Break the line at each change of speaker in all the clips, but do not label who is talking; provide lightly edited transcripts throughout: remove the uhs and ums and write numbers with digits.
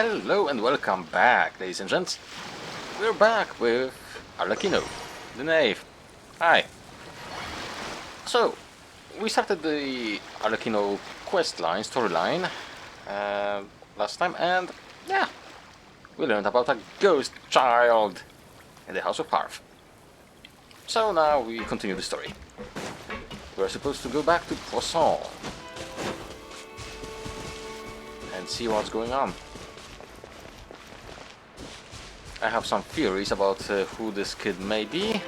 Hello and welcome back, ladies and gents. We're back with Arlecchino, the Knave. Hi. So, we started the Arlecchino questline, storyline, last time, and yeah, we learned about a ghost child in the House of Hearth. So now we continue the story. We're supposed to go back to Poisson and see what's going on. I have some theories about who this kid may be.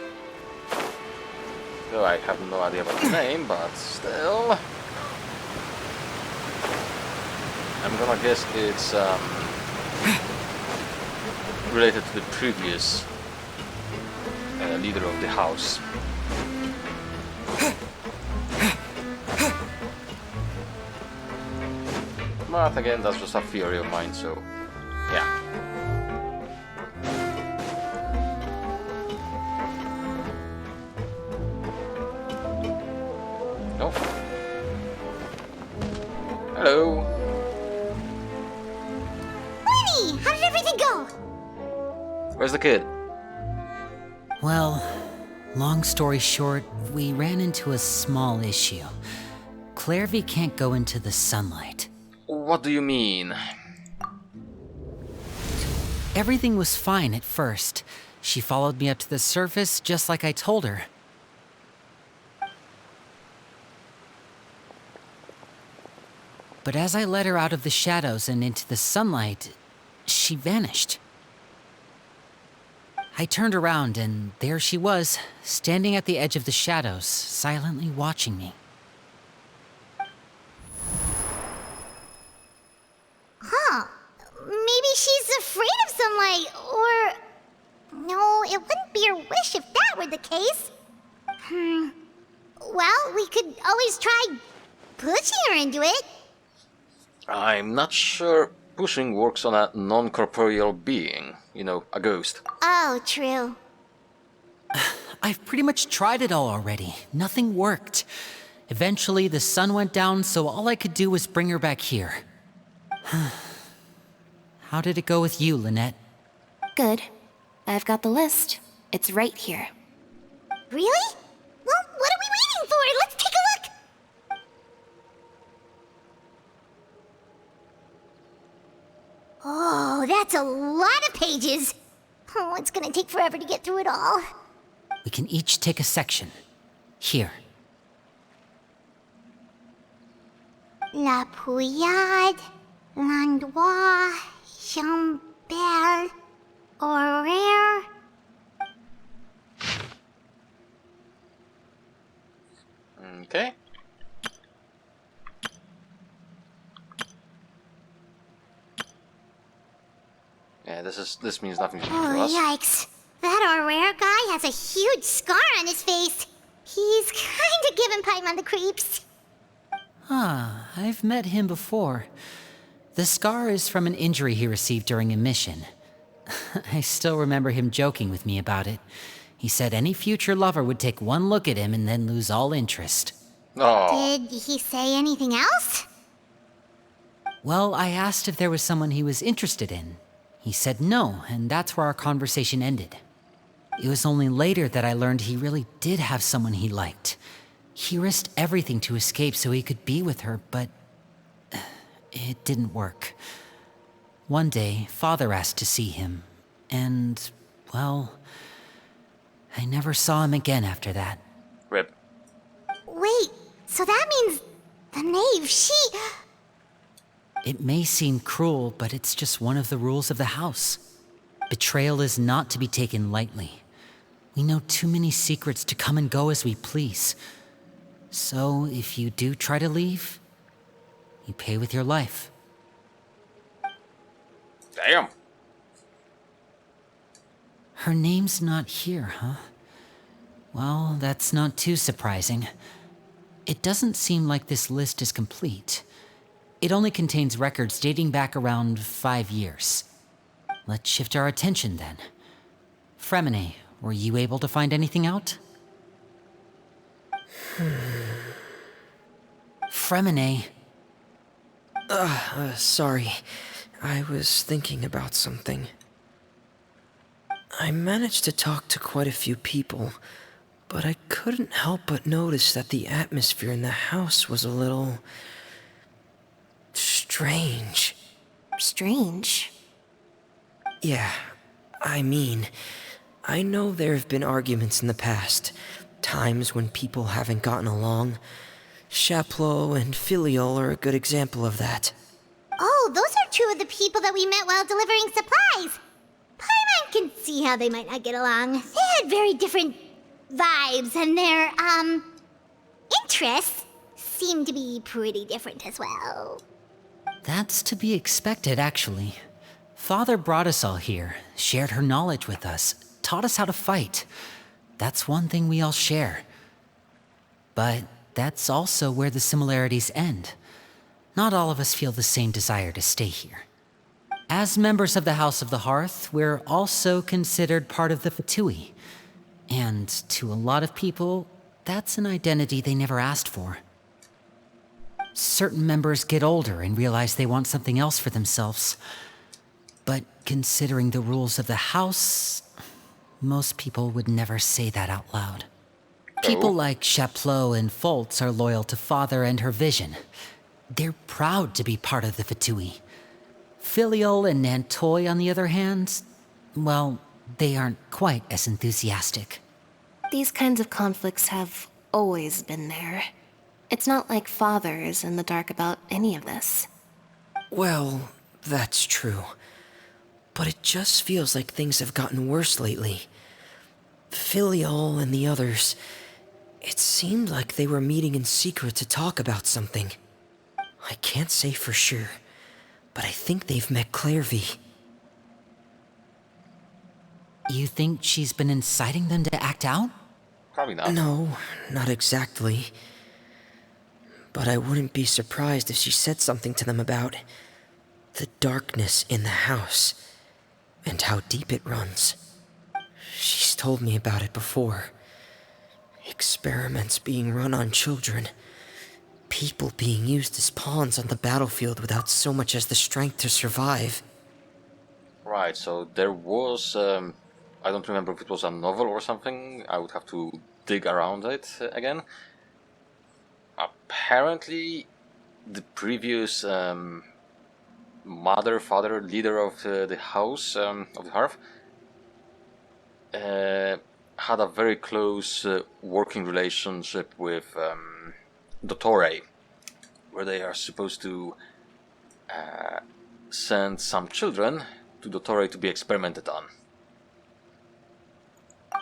Though I have no idea about the name, but still. I'm gonna guess it's related to the previous leader of the house. But again, that's just a theory of mine, so yeah. No. Hello.
Lenny, how did everything go?
Where's the kid?
Well, long story short, we ran into a small issue. Clairvy can't go into the sunlight.
What do you mean?
Everything was fine at first. She followed me up to the surface just like I told her. But as I led her out of the shadows and into the sunlight, she vanished. I turned around and there she was, standing at the edge of the shadows, silently watching me.
Huh. Maybe she's afraid of sunlight, or... No, it wouldn't be her wish if that were the case. Well, we could always try pushing her into it.
I'm not sure pushing works on a non-corporeal being. You know, a ghost.
Oh, true.
I've pretty much tried it all already. Nothing worked. Eventually, the sun went down, so all I could do was bring her back here. How did it go with you, Lynette?
Good. I've got the list. It's right here.
Really? Well, what are we waiting for? Let's take a look! Oh, that's a lot of pages. Oh, it's gonna take forever to get through it all.
We can each take a section. Here.
La Pouillade, Landois, Chambel, Horaire.
Okay. Yeah, this means nothing to
Oh,
us.
yikes. That Horaire guy has a huge scar on his face. He's kinda giving Paimon the creeps.
I've met him before. The scar is from an injury he received during a mission. I still remember him joking with me about it. He said any future lover would take one look at him and then lose all interest.
Oh.
Did he say anything else?
Well, I asked if there was someone he was interested in. He said no, and that's where our conversation ended. It was only later that I learned he really did have someone he liked. He risked everything to escape so he could be with her, but it didn't work. One day, Father asked to see him, and, well, I never saw him again after that.
Rip.
Wait, so that means the knave, she...
It may seem cruel, but it's just one of the rules of the house. Betrayal is not to be taken lightly. We know too many secrets to come and go as we please. So, if you do try to leave, you pay with your life.
Damn.
Her name's not here, huh? Well, that's not too surprising. It doesn't seem like this list is complete. It only contains records dating back around 5 years. Let's shift our attention then. Fremine, were you able to find anything out? Fremine.
Sorry. I was thinking about something. I managed to talk to quite a few people, but I couldn't help but notice that the atmosphere in the house was a little... strange.
Strange.
Yeah, I mean, I know there have been arguments in the past, times when people haven't gotten along. Chaplot and Filial are a good example of that.
Oh, those are two of the people that we met while delivering supplies. Paimon can see how they might not get along. They had very different vibes, and their, interests seem to be pretty different as well.
That's to be expected, actually. Father brought us all here, shared her knowledge with us, taught us how to fight. That's one thing we all share. But that's also where the similarities end. Not all of us feel the same desire to stay here. As members of the House of the Hearth, we're also considered part of the Fatui. And to a lot of people, that's an identity they never asked for. Certain members get older and realize they want something else for themselves. But considering the rules of the house, most people would never say that out loud. People like Chaplot and Foltz are loyal to Father and her vision. They're proud to be part of the Fatui. Filial and Nantoy, on the other hand, well, they aren't quite as enthusiastic.
These kinds of conflicts have always been there. It's not like Father is in the dark about any of this.
Well, that's true. But it just feels like things have gotten worse lately. Filial and the others, it seemed like they were meeting in secret to talk about something. I can't say for sure, but I think they've met Clairvy.
You think she's been inciting them to act out?
Probably not.
No, not exactly. But I wouldn't be surprised if she said something to them about the darkness in the house and how deep it runs. She's told me about it before. Experiments being run on children. People being used as pawns on the battlefield without so much as the strength to survive.
Right, so there was, I don't remember if it was a novel or something. I would have to dig around it again. Apparently, the previous father, leader of the house of the Hearth had a very close working relationship with Dottore, where they are supposed to send some children to Dottore to be experimented on.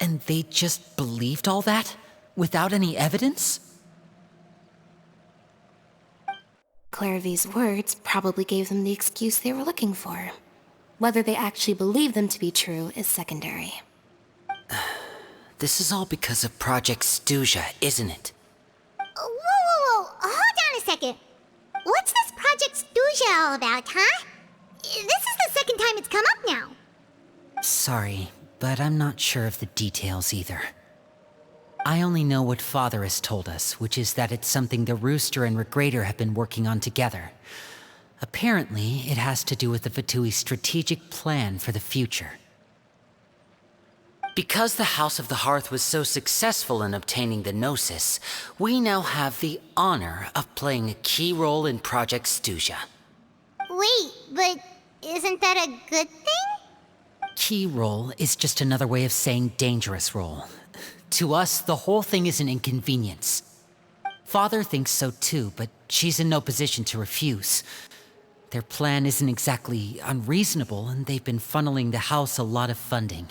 And they just believed all that? Without any evidence?
Clairvy's words probably gave them the excuse they were looking for. Whether they actually believe them to be true is secondary.
This is all because of Project Stuja, isn't it?
Whoa. Hold on a second. What's this Project Stuja all about, huh? This is the second time it's come up now.
Sorry, but I'm not sure of the details either. I only know what Father has told us, which is that it's something the Rooster and Regrader have been working on together. Apparently, it has to do with the Fatui's strategic plan for the future. Because the House of the Hearth was so successful in obtaining the Gnosis, we now have the honor of playing a key role in Project Stuja.
Wait, but isn't that a good thing?
Key role is just another way of saying dangerous role. To us, the whole thing is an inconvenience. Father thinks so too, but she's in no position to refuse. Their plan isn't exactly unreasonable, and they've been funneling the house a lot of funding.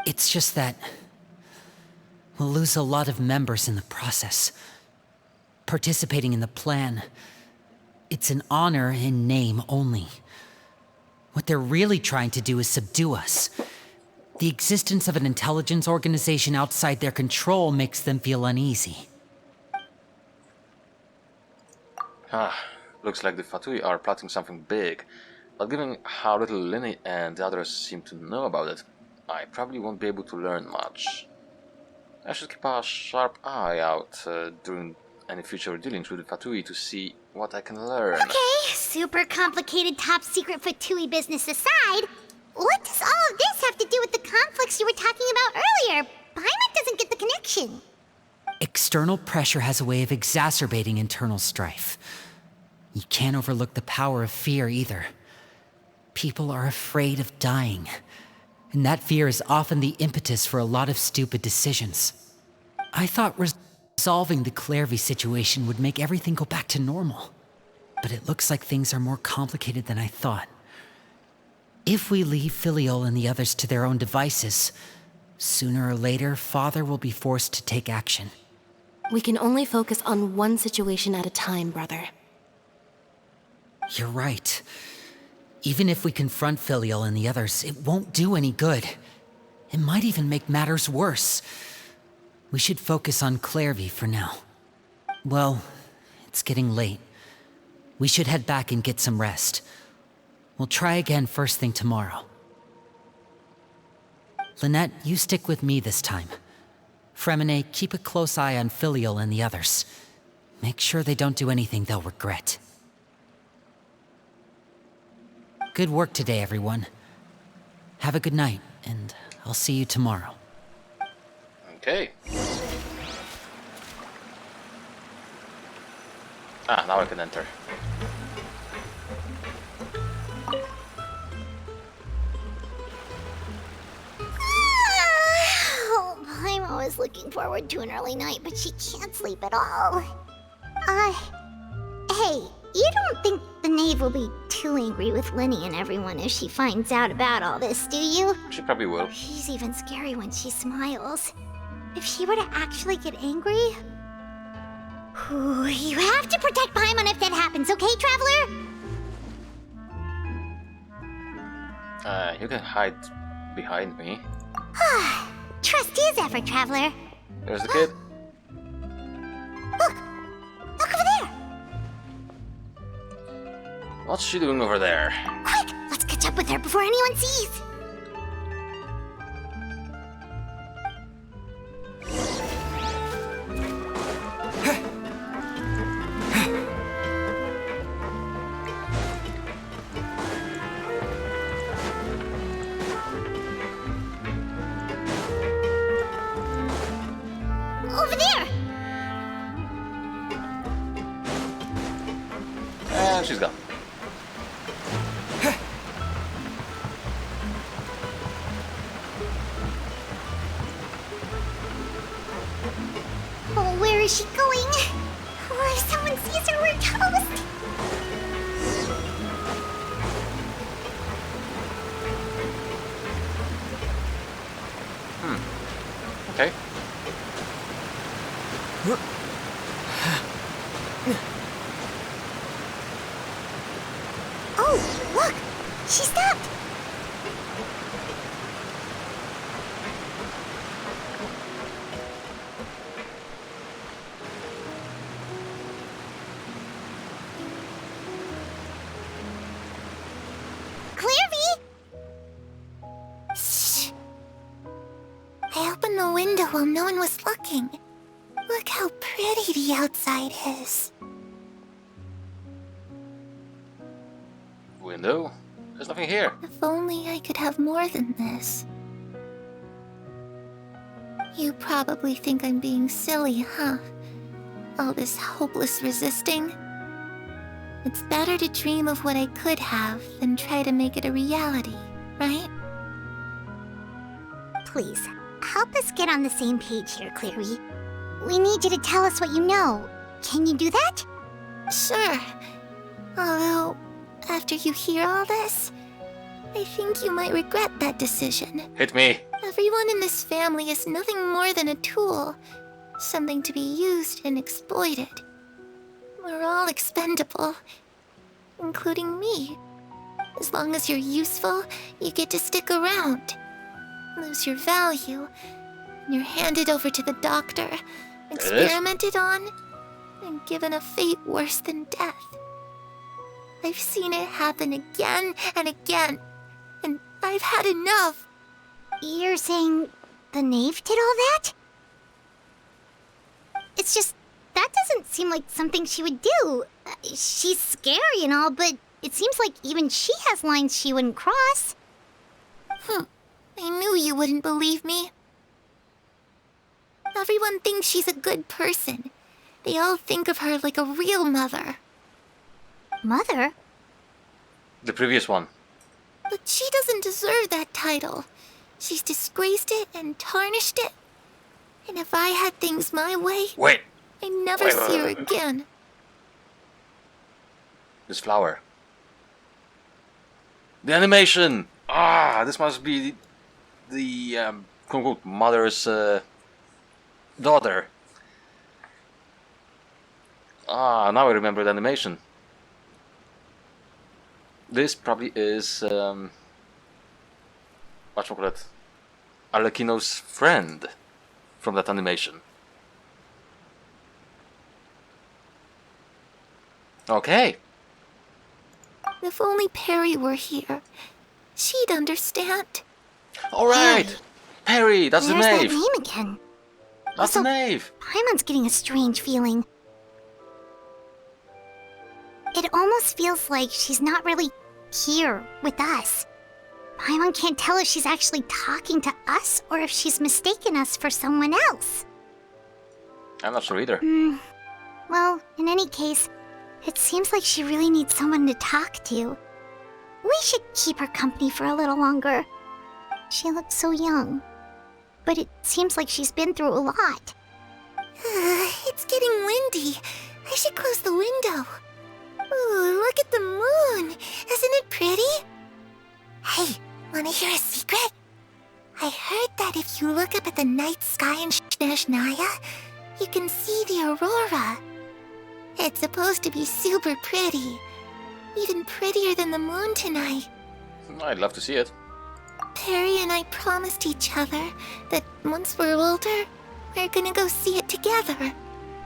It's just that we'll lose a lot of members in the process. Participating in the plan, it's an honor in name only. What they're really trying to do is subdue us. The existence of an intelligence organization outside their control makes them feel uneasy.
Looks like the Fatui are plotting something big, but given how little Linny and the others seem to know about it, I probably won't be able to learn much. I should keep a sharp eye out during any future dealings with the Fatui to see what I can learn.
Okay, super complicated top secret Fatui business aside, what does all of this have to do with the conflicts you were talking about earlier? Paimon doesn't get the connection.
External pressure has a way of exacerbating internal strife. You can't overlook the power of fear either. People are afraid of dying, and that fear is often the impetus for a lot of stupid decisions. I thought resolving the Clairvy situation would make everything go back to normal, but it looks like things are more complicated than I thought. If we leave Filiol and the others to their own devices, sooner or later, Father will be forced to take action.
We can only focus on one situation at a time, brother.
You're right. Even if we confront Filiol and the others, it won't do any good. It might even make matters worse. We should focus on Clairvy for now. Well, it's getting late. We should head back and get some rest. We'll try again first thing tomorrow. Lynette, you stick with me this time. Fremine, keep a close eye on Filiol and the others. Make sure they don't do anything they'll regret. Good work today, everyone. Have a good night, and I'll see you tomorrow.
Okay. Ah, now I can enter.
Oh, Paimon was looking forward to an early night, but she can't sleep at all. Hey, you don't think the knave will be too angry with Linny and everyone if she finds out about all this, do you?
She probably will.
She's even scary when she smiles. If she were to actually get angry... Ooh, you have to protect Paimon if that happens, okay, Traveler?
You can hide behind me.
Trust is ever, Traveler.
There's the kid.
Look! Look over there!
What's she doing over there?
Quick! Let's catch up with her before anyone sees! Over there!
And she's gone.
Oh, where is she going? Oh, if someone sees her, we're toast!
Okay.
Oh, look! She stopped! Clairvy! Shh! I opened the window while no one was looking. Look how pretty the outside is.
Window? There's nothing here.
If only I could have more than this. You probably think I'm being silly, huh? All this hopeless resisting? It's better to dream of what I could have than try to make it a reality, right? Please, help us get on the same page here, Clary. We need you to tell us what you know. Can you do that? Sure. Although, after you hear all this, I think you might regret that decision.
Hit me.
Everyone in this family is nothing more than a tool. Something to be used and exploited. We're all expendable. Including me. As long as you're useful, you get to stick around. Lose your value, and you're handed over to the doctor, experimented on, and given a fate worse than death. I've seen it happen again and again, and I've had enough. You're saying the knave did all that? It's just, that doesn't seem like something she would do.
She's scary and all, but it seems like even she has lines she wouldn't cross.
I knew you wouldn't believe me. Everyone thinks she's a good person. They all think of her like a real mother.
Mother?
The previous one.
But she doesn't deserve that title. She's disgraced it and tarnished it. And if I had things my way,
Wait!
I'd never see her again.
This flower. The animation! Ah, this must be the quote-unquote mother's daughter. Ah, now I remember the animation. This probably is whatchamacallit, Arlecchino's friend from that animation. Okay.
If only Perry were here, she'd understand.
Alright! Perry, that's the
There's that
knave!
name again.
That's the knave!
Paimon's getting a strange feeling. It almost feels like she's not really here with us. Paimon can't tell if she's actually talking to us or if she's mistaken us for someone else.
I'm not sure either.
Well, in any case, it seems like she really needs someone to talk to. We should keep her company for a little longer. She looks so young. But it seems like she's been through a lot.
It's getting windy. I should close the window. Ooh, look at the moon. Isn't it pretty? Hey, wanna hear a secret? I heard that if you look up at the night sky in Snezhnaya, you can see the aurora. It's supposed to be super pretty. Even prettier than the moon tonight.
I'd love to see it.
Perry and I promised each other that once we're older, we're gonna go see it together.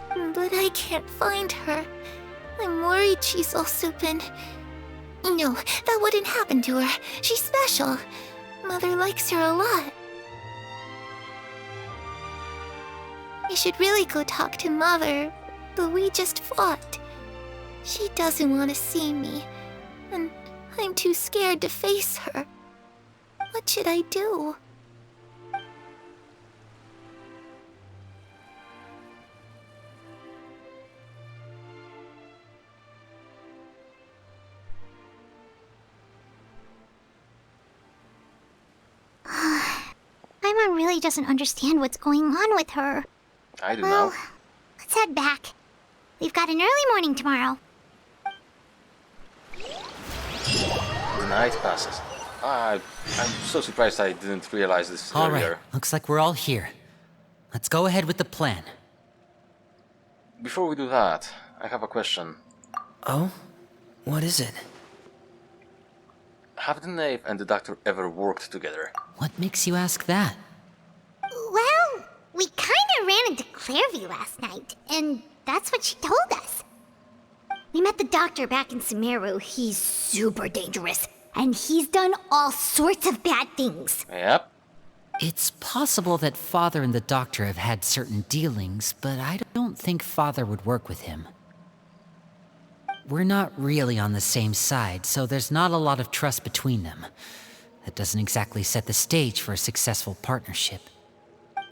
But I can't find her. I'm worried she's also been... No, that wouldn't happen to her. She's special. Mother likes her a lot. I should really go talk to Mother, but we just fought. She doesn't want to see me, and I'm too scared to face her. What should I do?
Paimon really doesn't understand what's going on with her.
I do
Well,
now.
let's head back. We've got an early morning tomorrow.
The night passes. I'm so surprised I didn't realize this
All
earlier.
right, looks like we're all here. Let's go ahead with the plan.
Before we do that, I have a question.
Oh? What is it?
Have the knave and the doctor ever worked together?
What makes you ask that?
Well, we kinda ran into Clairview last night, and that's what she told us. We met the doctor back in Sumeru. He's super dangerous, and he's done all sorts of bad things.
Yep.
It's possible that Father and the Doctor have had certain dealings, but I don't think Father would work with him. We're not really on the same side, so there's not a lot of trust between them. That doesn't exactly set the stage for a successful partnership.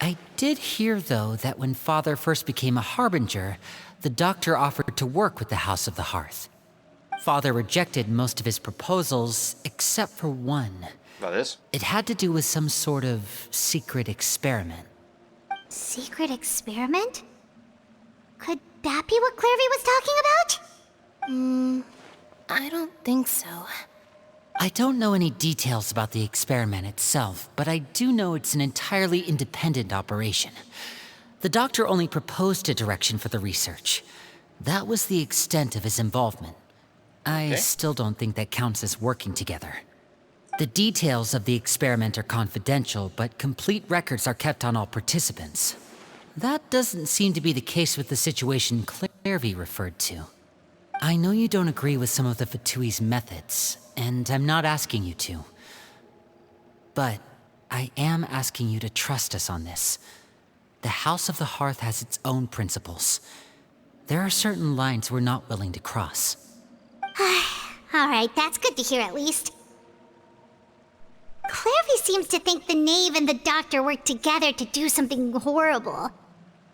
I did hear, though, that when Father first became a Harbinger, the Doctor offered to work with the House of the Hearth. Father rejected most of his proposals, except for one.
That is?
It had to do with some sort of secret experiment.
Secret experiment? Could that be what Clairview was talking about?
I don't think so.
I don't know any details about the experiment itself, but I do know it's an entirely independent operation. The Doctor only proposed a direction for the research. That was the extent of his involvement. I still don't think that counts as working together. The details of the experiment are confidential, but complete records are kept on all participants. That doesn't seem to be the case with the situation Clairview referred to. I know you don't agree with some of the Fatui's methods, and I'm not asking you to. But I am asking you to trust us on this. The House of the Hearth has its own principles. There are certain lines we're not willing to cross.
Alright, that's good to hear at least. Clairvy seems to think the knave and the doctor worked together to do something horrible.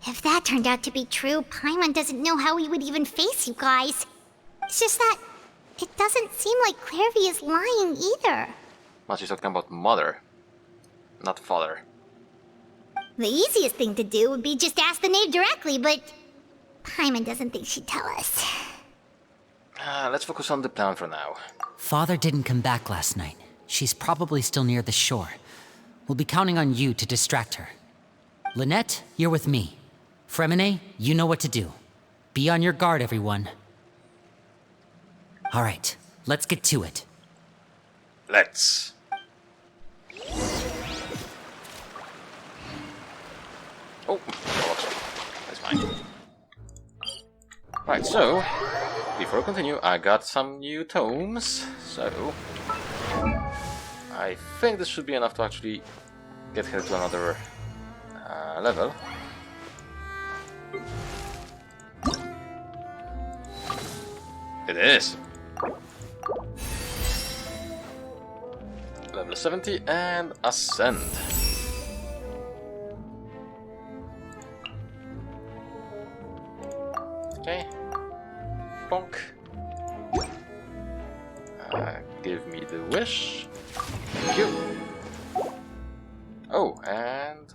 If that turned out to be true, Paimon doesn't know how he would even face you guys. It's just that it doesn't seem like Clairvy is lying either.
But she's talking about mother, not father.
The easiest thing to do would be just ask the knave directly, but Paimon doesn't think she'd tell us.
Let's focus on the plan for now.
Father didn't come back last night. She's probably still near the shore. We'll be counting on you to distract her. Lynette, you're with me. Fremine, you know what to do. Be on your guard, everyone. All right, let's get to it.
Let's. Oh, that's fine. Right, so, before we continue, I got some new tomes, so I think this should be enough to actually get her to another level. It is! Level 70 and Ascend. Okay. Bonk. Give me the wish. Thank you. Oh, and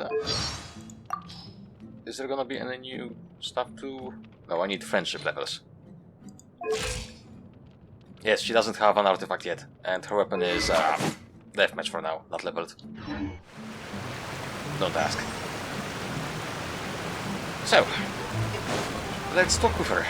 is there gonna be any new stuff too? No, I need friendship levels. Yes, she doesn't have an artifact yet, and her weapon is deathmatch for now, not leveled. Don't ask. So, let's talk with her.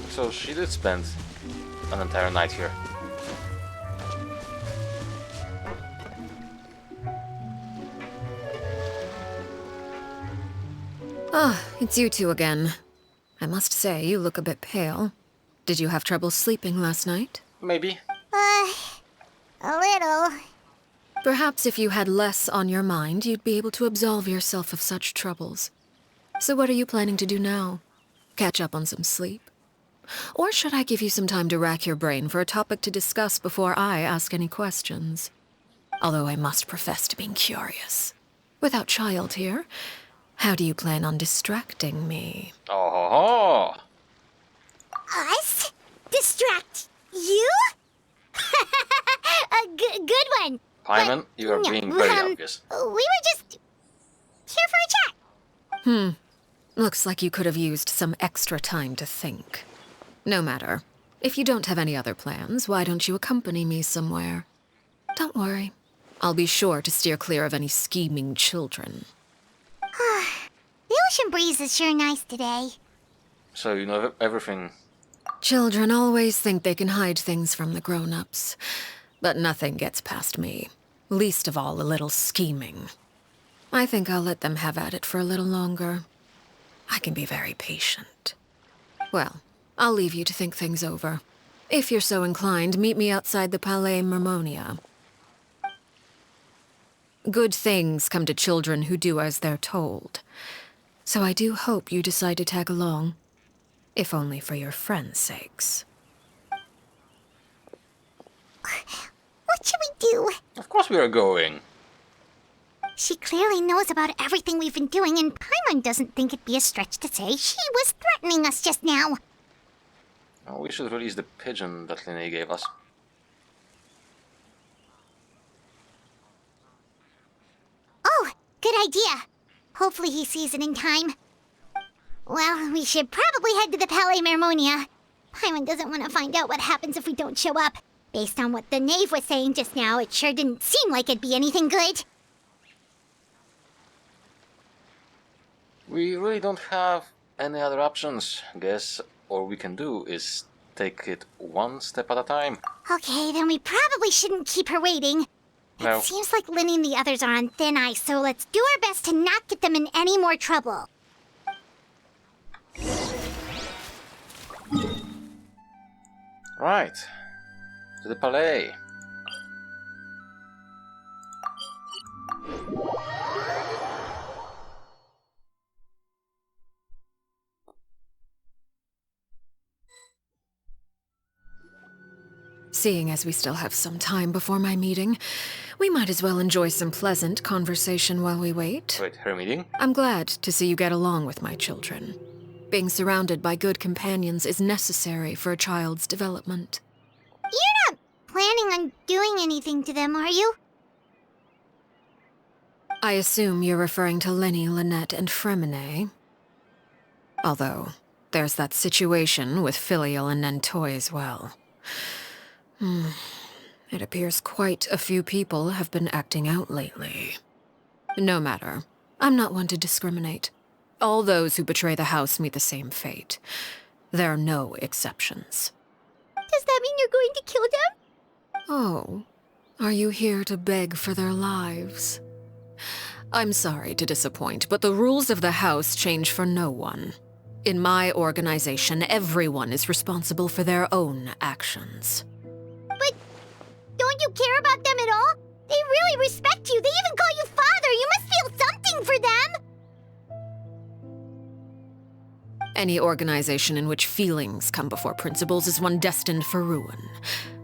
So she did spend an entire night here.
Ah, it's you two again. I must say, you look a bit pale. Did you have trouble sleeping last night?
Maybe.
A little.
Perhaps if you had less on your mind, you'd be able to absolve yourself of such troubles. So what are you planning to do now? Catch up on some sleep? Or should I give you some time to rack your brain for a topic to discuss before I ask any questions? Although I must profess to being curious. Without child here, how do you plan on distracting me?
Oh,
Us? Distract you? A good one.
Paimon, you are being very obvious.
We were just here for a chat.
Looks like you could have used some extra time to think. No matter. If you don't have any other plans, why don't you accompany me somewhere? Don't worry. I'll be sure to steer clear of any scheming children.
The ocean breeze is sure nice today.
So you know everything.
Children always think they can hide things from the grown-ups. But nothing gets past me. Least of all a little scheming. I think I'll let them have at it for a little longer. I can be very patient. Well, I'll leave you to think things over. If you're so inclined, meet me outside the Palais Mermonia. Good things come to children who do as they're told. So I do hope you decide to tag along. If only for your friends' sakes.
What should we do?
Of course we are going.
She clearly knows about everything we've been doing, and Paimon doesn't think it'd be a stretch to say she was threatening us just now.
Oh, we should release the pigeon that Linné gave us.
Oh, good idea. Hopefully he sees it in time. Well, we should probably head to the Palais Mermonia. Paimon doesn't want to find out what happens if we don't show up. Based on what the knave was saying just now, it sure didn't seem like it'd be anything good.
We really don't have any other options. Guess all we can do is take it one step at a time.
Okay, then we probably shouldn't keep her waiting.
No.
It seems like Linny and the others are on thin ice, so let's do our best to not get them in any more trouble.
Right. To the Palais.
Seeing as we still have some time before my meeting, we might as well enjoy some pleasant conversation while we wait.
Wait, her meeting?
I'm glad to see you get along with my children. Being surrounded by good companions is necessary for a child's development.
You're not planning on doing anything to them, are you?
I assume you're referring to Lenny, Lynette, and Fremine. Although, there's that situation with Filial and Nentoy as well. It appears quite a few people have been acting out lately. No matter. I'm not one to discriminate. All those who betray the house meet the same fate. There are no exceptions.
Does that mean you're going to kill them?
Oh, are you here to beg for their lives? I'm sorry to disappoint, but the rules of the house change for no one. In my organization, everyone is responsible for their own actions.
But don't you care about them at all? They really respect you. They even call you father. You must feel something for them.
Any organization in which feelings come before principles is one destined for ruin.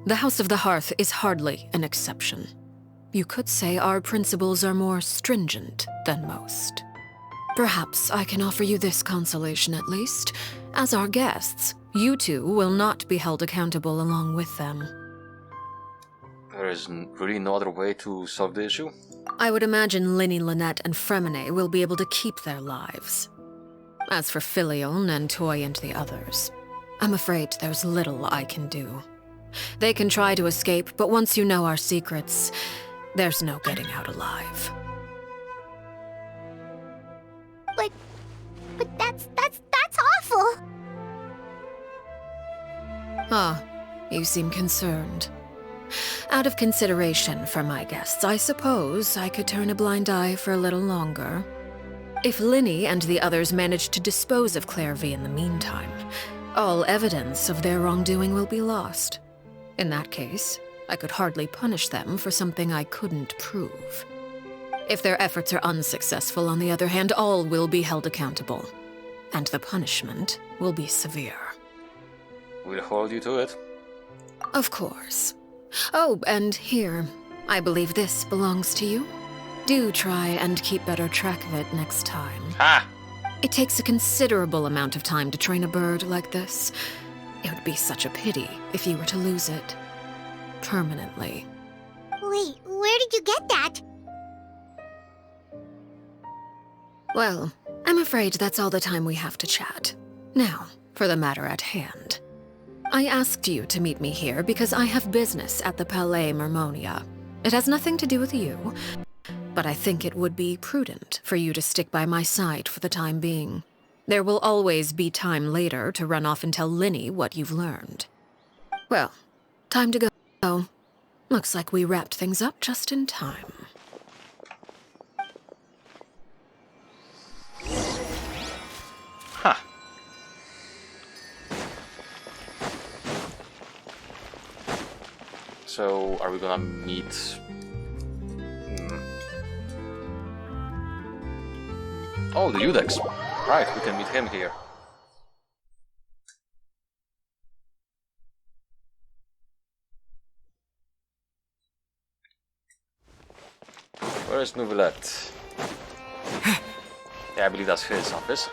The House of the Hearth is hardly an exception. You could say our principles are more stringent than most. Perhaps I can offer you this consolation at least. As our guests, you two will not be held accountable along with them.
There is really no other way to solve the issue?
I would imagine Linny, Lynette, and Fremine will be able to keep their lives. As for Filial, Nentoy, and the others, I'm afraid there's little I can do. They can try to escape, but once you know our secrets, there's no getting out alive.
But that's awful.
Ah, you seem concerned. Out of consideration for my guests, I suppose I could turn a blind eye for a little longer. If Linny and the others manage to dispose of Clairvy in the meantime, all evidence of their wrongdoing will be lost. In that case, I could hardly punish them for something I couldn't prove. If their efforts are unsuccessful, on the other hand, all will be held accountable. And the punishment will be severe.
We'll hold you to it.
Of course. Oh, and here, I believe this belongs to you. Do try and keep better track of it next time.
Ha!
It takes a considerable amount of time to train a bird like this. It would be such a pity if you were to lose it. Permanently.
Wait, where did you get that?
Well, I'm afraid that's all the time we have to chat. Now, for the matter at hand. I asked you to meet me here because I have business at the Palais Mermonia. It has nothing to do with you, but I think it would be prudent for you to stick by my side for the time being. There will always be time later to run off and tell Linny what you've learned. Well, time to go. Looks like we wrapped things up just in time.
Huh. So, are we gonna meet... Oh, the Udex. Right, we can meet him here. Where is Nouvellette? Yeah, I believe that's his office.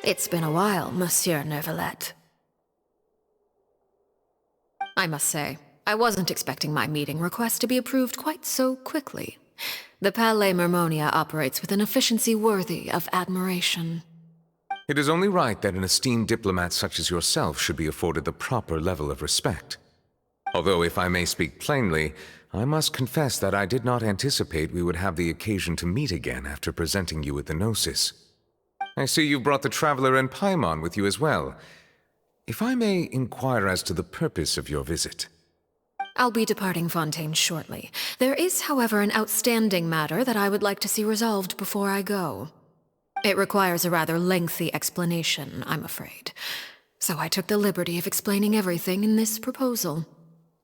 It's been a while, Monsieur Neuvillette. I must say, I wasn't expecting my meeting request to be approved quite so quickly. The Palais Mermonia operates with an efficiency worthy of admiration.
It is only right that an esteemed diplomat such as yourself should be afforded the proper level of respect. Although, if I may speak plainly, I must confess that I did not anticipate we would have the occasion to meet again after presenting you with the Gnosis. I see you brought the Traveler and Paimon with you as well. If I may inquire as to the purpose of your visit.
I'll be departing Fontaine shortly. There is, however, an outstanding matter that I would like to see resolved before I go. It requires a rather lengthy explanation, I'm afraid. So I took the liberty of explaining everything in this proposal.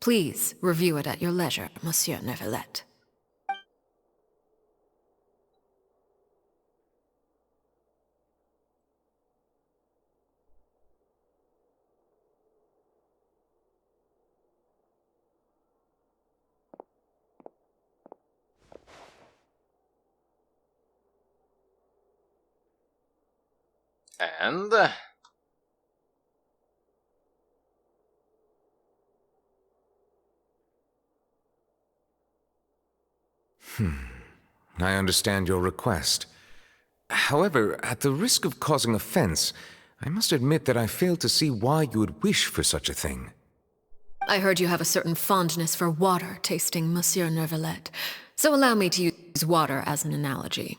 Please review it at your leisure, Monsieur Neuvillette.
And...
I understand your request. However, at the risk of causing offense, I must admit that I fail to see why you would wish for such a thing.
I heard you have a certain fondness for water tasting, Monsieur Neuvillette, so allow me to use water as an analogy.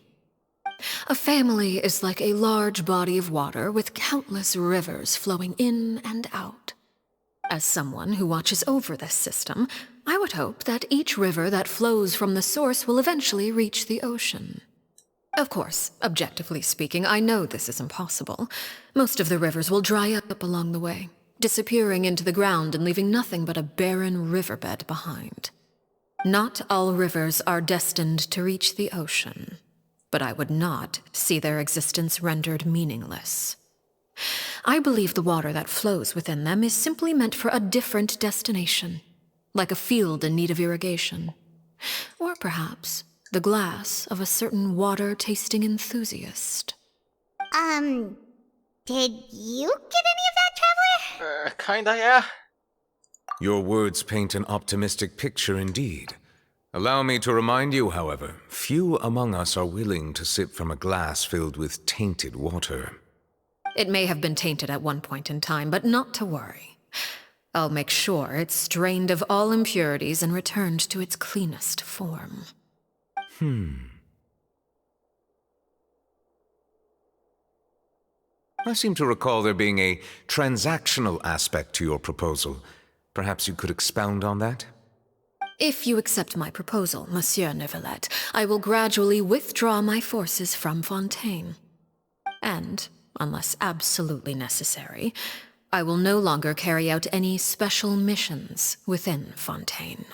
A family is like a large body of water with countless rivers flowing in and out. As someone who watches over this system, I would hope that each river that flows from the source will eventually reach the ocean. Of course, objectively speaking, I know this is impossible. Most of the rivers will dry up along the way, disappearing into the ground and leaving nothing but a barren riverbed behind. Not all rivers are destined to reach the ocean, but I would not see their existence rendered meaningless. I believe the water that flows within them is simply meant for a different destination, like a field in need of irrigation. Or perhaps the glass of a certain water-tasting enthusiast.
Did you get any of that, Traveler?
Kinda, yeah.
Your words paint an optimistic picture indeed. Allow me to remind you, however, few among us are willing to sip from a glass filled with tainted water.
It may have been tainted at one point in time, but not to worry. I'll make sure it's drained of all impurities and returned to its cleanest form.
I seem to recall there being a transactional aspect to your proposal. Perhaps you could expound on that?
If you accept my proposal, Monsieur Neuvillette, I will gradually withdraw my forces from Fontaine. And, unless absolutely necessary, I will no longer carry out any special missions within Fontaine.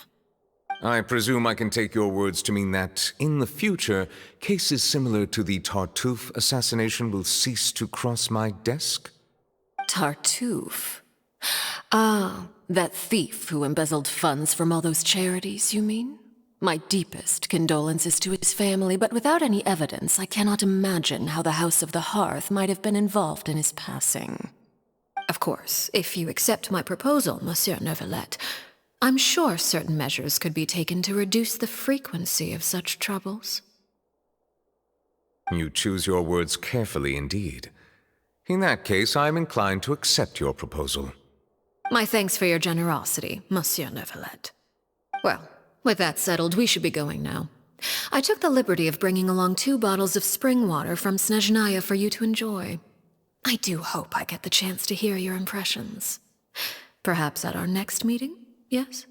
I presume I can take your words to mean that, in the future, cases similar to the Tartuffe assassination will cease to cross my desk?
Tartuffe? Ah, that thief who embezzled funds from all those charities, you mean? My deepest condolences to his family, but without any evidence, I cannot imagine how the House of the Hearth might have been involved in his passing. Of course, if you accept my proposal, Monsieur Neuvillette, I'm sure certain measures could be taken to reduce the frequency of such troubles.
You choose your words carefully indeed. In that case, I am inclined to accept your proposal.
My thanks for your generosity, Monsieur Neuvillette. Well, with that settled, we should be going now. I took the liberty of bringing along 2 bottles of spring water from Snezhnaya for you to enjoy. I do hope I get the chance to hear your impressions. Perhaps at our next meeting, yes?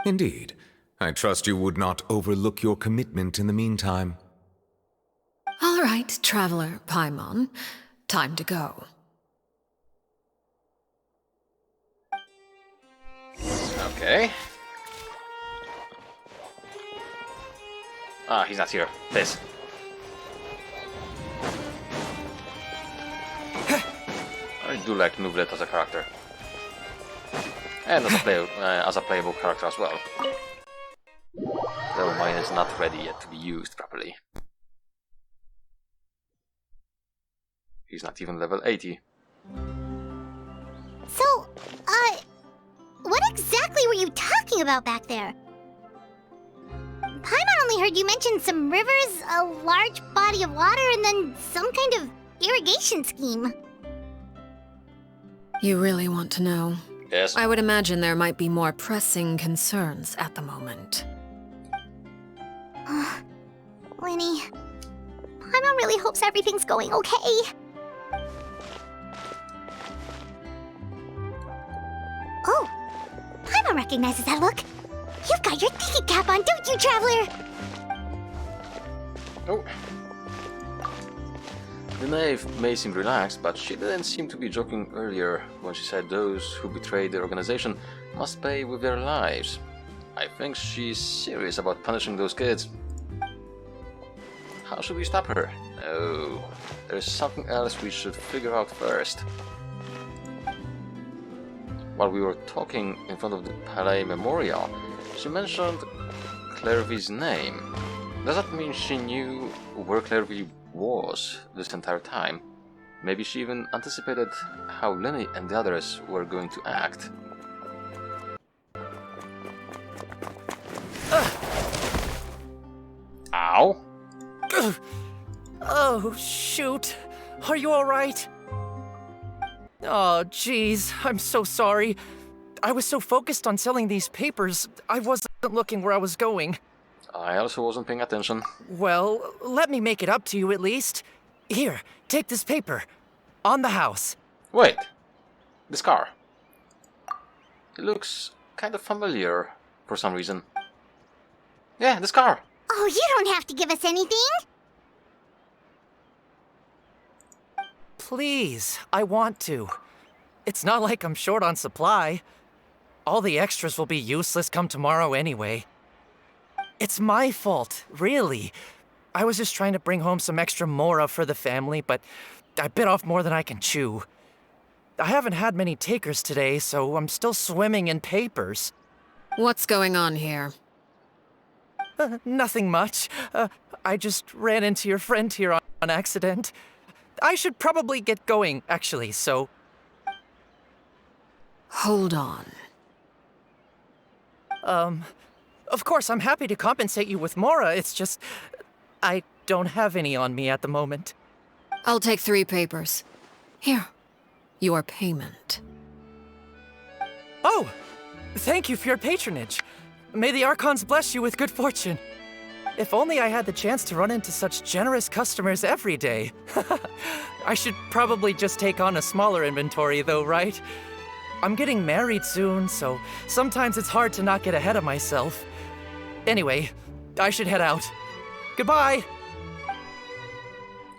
Indeed. I trust you would not overlook your commitment in the meantime.
All right, Traveler Paimon. Time to go.
Okay. Ah, he's not here. Piss. I do like Neuvillette as a character. And as a playable character as well. Though mine is not ready yet to be used properly. He's not even level 80.
So, what exactly were you talking about back there? Paimon only heard you mention some rivers, a large body of water, and then some kind of irrigation scheme.
You really want to know?
Yes.
I would imagine there might be more pressing concerns at the moment.
Lenny, Paimon really hopes everything's going okay. Oh, Paimon recognizes that look. You've got your ticket cap on, don't you, Traveler?
Oh. The knave may seem relaxed, but she didn't seem to be joking earlier when she said those who betrayed the organization must pay with their lives. I think she's serious about punishing those kids. How should we stop her? Oh, there's something else we should figure out first. While we were talking in front of the Palais Memorial, she mentioned Clairvy's name. Does that mean she knew where Clairvy was this entire time? Maybe she even anticipated how Lenny and the others were going to act. Ow!
Oh, shoot. Are you alright? Oh, jeez. I'm so sorry. I was so focused on selling these papers, I wasn't looking where I was going.
I also wasn't paying attention.
Well, let me make it up to you at least. Here, take this paper. On the house.
Wait! This car. It looks kind of familiar for some reason. Yeah, this car!
Oh, you don't have to give us anything.
Please, I want to. It's not like I'm short on supply. All the extras will be useless come tomorrow anyway. It's my fault, really. I was just trying to bring home some extra mora for the family, but I bit off more than I can chew. I haven't had many takers today, so I'm still swimming in papers.
What's going on here?
Nothing much. I just ran into your friend here on accident. I should probably get going, actually, so...
Hold on.
Of course, I'm happy to compensate you with mora, it's just... I don't have any on me at the moment.
I'll take 3 papers. Here. Your payment.
Oh! Thank you for your patronage. May the Archons bless you with good fortune. If only I had the chance to run into such generous customers every day. I should probably just take on a smaller inventory though, right? I'm getting married soon, so sometimes it's hard to not get ahead of myself. Anyway, I should head out. Goodbye!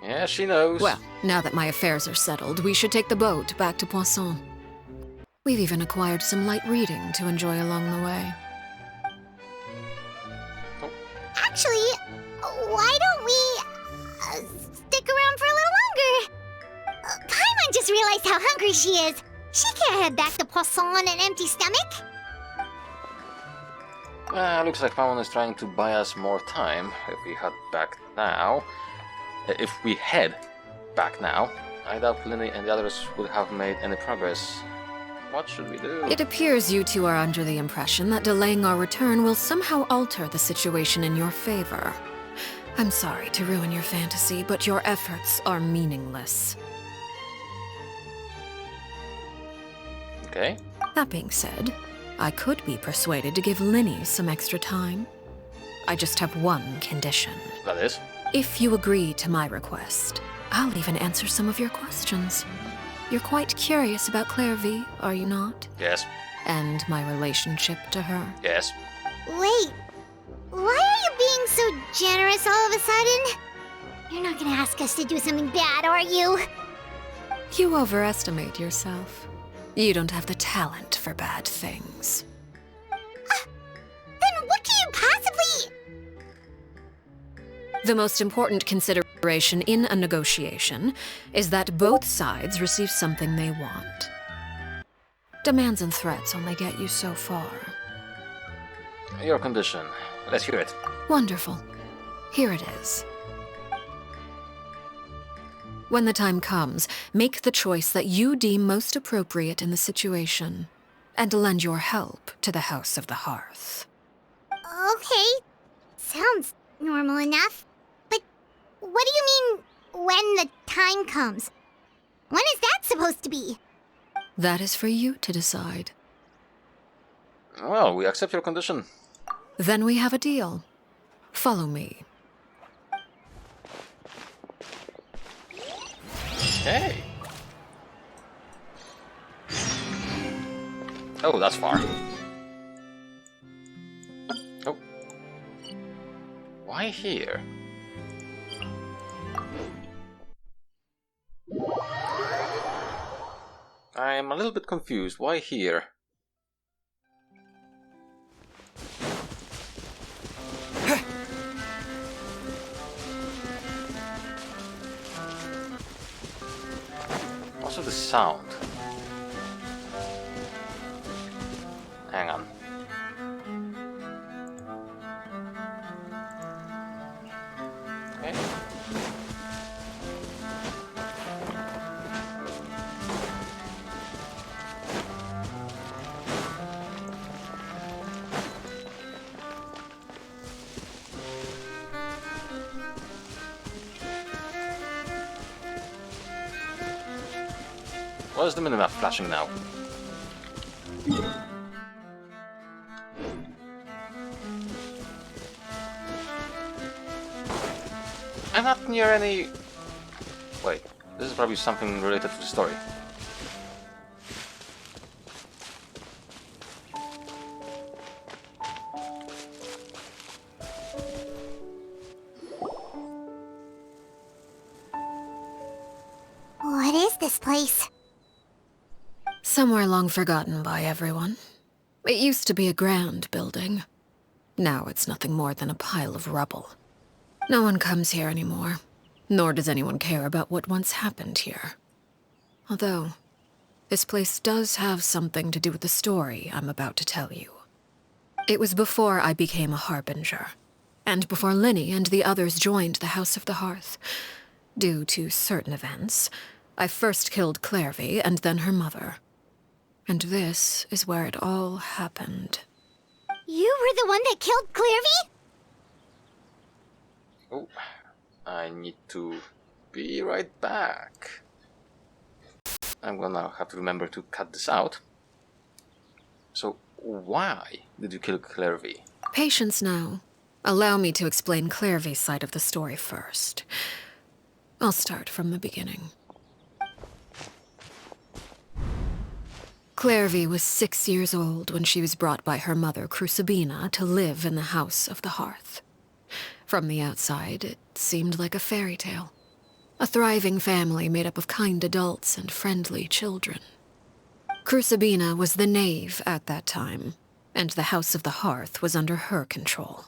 Yeah, she knows.
Well, now that my affairs are settled, we should take the boat back to Poisson. We've even acquired some light reading to enjoy along the way.
Actually, why don't we stick around for a little longer? Paimon just realized how hungry she is. She can't head back to Poisson on an empty stomach.
Looks like Paimon is trying to buy us more time. If we head back now... If we head back now, I doubt Lenny and the others would have made any progress. What should we do?
It appears you two are under the impression that delaying our return will somehow alter the situation in your favor. I'm sorry to ruin your fantasy, but your efforts are meaningless.
Okay.
That being said, I could be persuaded to give Lenny some extra time. I just have one condition.
That is?
If you agree to my request, I'll even answer some of your questions. You're quite curious about Clairvy, are you not?
Yes.
And my relationship to her?
Yes.
Wait, why are you being so generous all of a sudden? You're not gonna ask us to do something bad, are you?
You overestimate yourself. You don't have the talent for bad things.
Then what can you possibly...
The most important consideration in a negotiation is that both sides receive something they want. Demands and threats only get you so far.
Your condition. Let's hear it.
Wonderful. Here it is. When the time comes, make the choice that you deem most appropriate in the situation, and lend your help to the House of the Hearth.
Okay, sounds normal enough. But what do you mean, when the time comes? When is that supposed to be?
That is for you to decide.
Well, we accept your condition.
Then we have a deal. Follow me.
Hey. Oh, that's far. Oh. Why here? I'm a little bit confused. Why here? Also the sound. Hang on. Okay. What is the minimap flashing now? I'm not near any... Wait, this is probably something related to the story.
What is this place?
Somewhere long forgotten by everyone. It used to be a grand building. Now it's nothing more than a pile of rubble. No one comes here anymore, nor does anyone care about what once happened here. Although, this place does have something to do with the story I'm about to tell you. It was before I became a Harbinger, and before Linny and the others joined the House of the Hearth. Due to certain events, I first killed Clairvy and then her mother. And this is where it all happened.
You were the one that killed Clairvy?
Oh, I need to be right back. I'm gonna have to remember to cut this out. So, why did you kill Clairvy?
Patience now. Allow me to explain Clairvy's side of the story first. I'll start from the beginning. Clairvy was 6 years old when she was brought by her mother, Crucibina, to live in the House of the Hearth. From the outside, it seemed like a fairy tale. A thriving family made up of kind adults and friendly children. Crucibina was the knave at that time, and the House of the Hearth was under her control.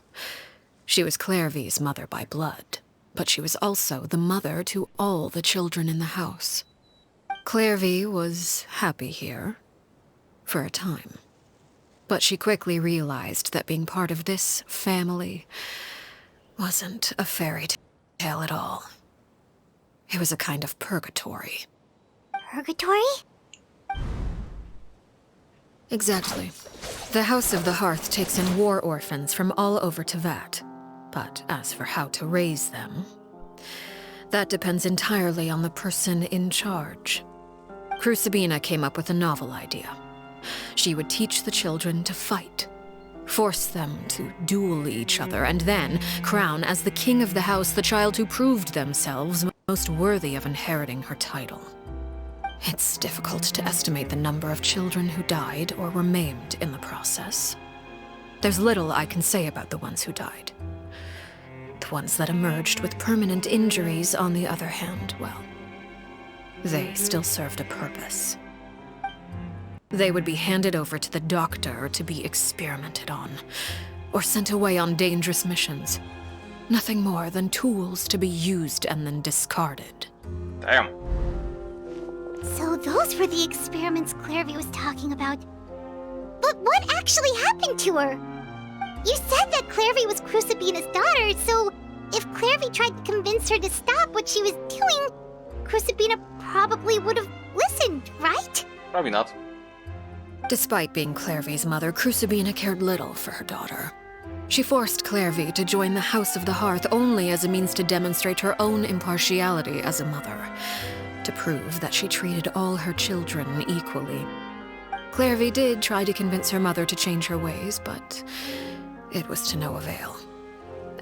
She was Clairvy's mother by blood, but she was also the mother to all the children in the house. Clairvy was happy here, for a time. But she quickly realized that being part of this family wasn't a fairy tale at all. It was a kind of purgatory.
Purgatory?
Exactly. The House of the Hearth takes in war orphans from all over Tevat. But as for how to raise them, that depends entirely on the person in charge. Crucibina came up with a novel idea. She would teach the children to fight, force them to duel each other, and then crown as the king of the house the child who proved themselves most worthy of inheriting her title. It's difficult to estimate the number of children who died or were maimed in the process. There's little I can say about the ones who died. The ones that emerged with permanent injuries, on the other hand, well, they still served a purpose. They would be handed over to the doctor to be experimented on, or sent away on dangerous missions. Nothing more than tools to be used and then discarded.
Damn.
So those were the experiments Clairvy was talking about. But what actually happened to her? You said that Clairvy was Crucibina's daughter, so if Clairvy tried to convince her to stop what she was doing, Crucibina probably would have listened, right?
Probably not.
Despite being Clairvy's mother, Crucibina cared little for her daughter. She forced Clairvy to join the House of the Hearth only as a means to demonstrate her own impartiality as a mother, to prove that she treated all her children equally. Clairvy did try to convince her mother to change her ways, but it was to no avail.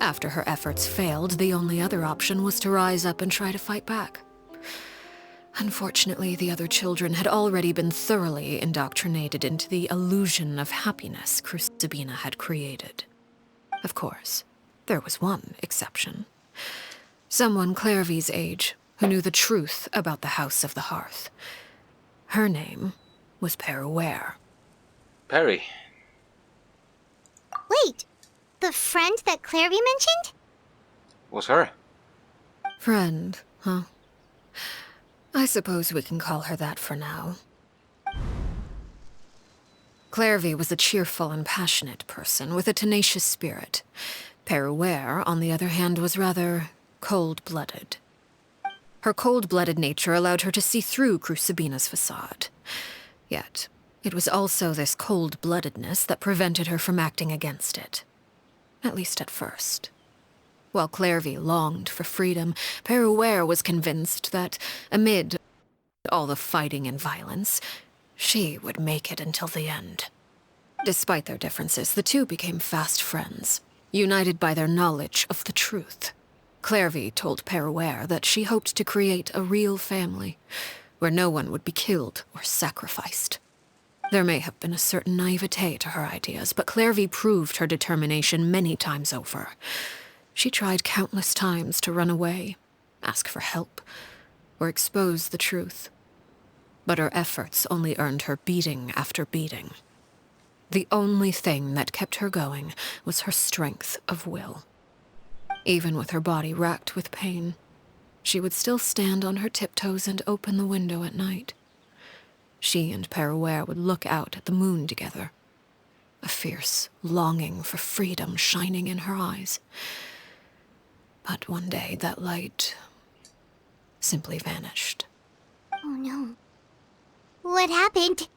After her efforts failed, the only other option was to rise up and try to fight back. Unfortunately, the other children had already been thoroughly indoctrinated into the illusion of happiness Crucibina had created. Of course, there was one exception. Someone Clairvy's age who knew the truth about the House of the Hearth. Her name was Peruere.
Perry.
Wait, the friend that Clairvy mentioned?
Was her.
Friend, huh? I suppose we can call her that for now. Clairvy was a cheerful and passionate person with a tenacious spirit. Peruere, on the other hand, was rather cold-blooded. Her cold-blooded nature allowed her to see through Crucibina's facade. Yet, it was also this cold-bloodedness that prevented her from acting against it. At least at first. While Clairvy longed for freedom, Peruere was convinced that, amid all the fighting and violence, she would make it until the end. Despite their differences, the two became fast friends, united by their knowledge of the truth. Clairvy told Peruere that she hoped to create a real family, where no one would be killed or sacrificed. There may have been a certain naivete to her ideas, but Clairvy proved her determination many times over. She tried countless times to run away, ask for help, or expose the truth. But her efforts only earned her beating after beating. The only thing that kept her going was her strength of will. Even with her body racked with pain, she would still stand on her tiptoes and open the window at night. She and Peruere would look out at the moon together, a fierce longing for freedom shining in her eyes. But one day that light simply vanished.
Oh no. What happened?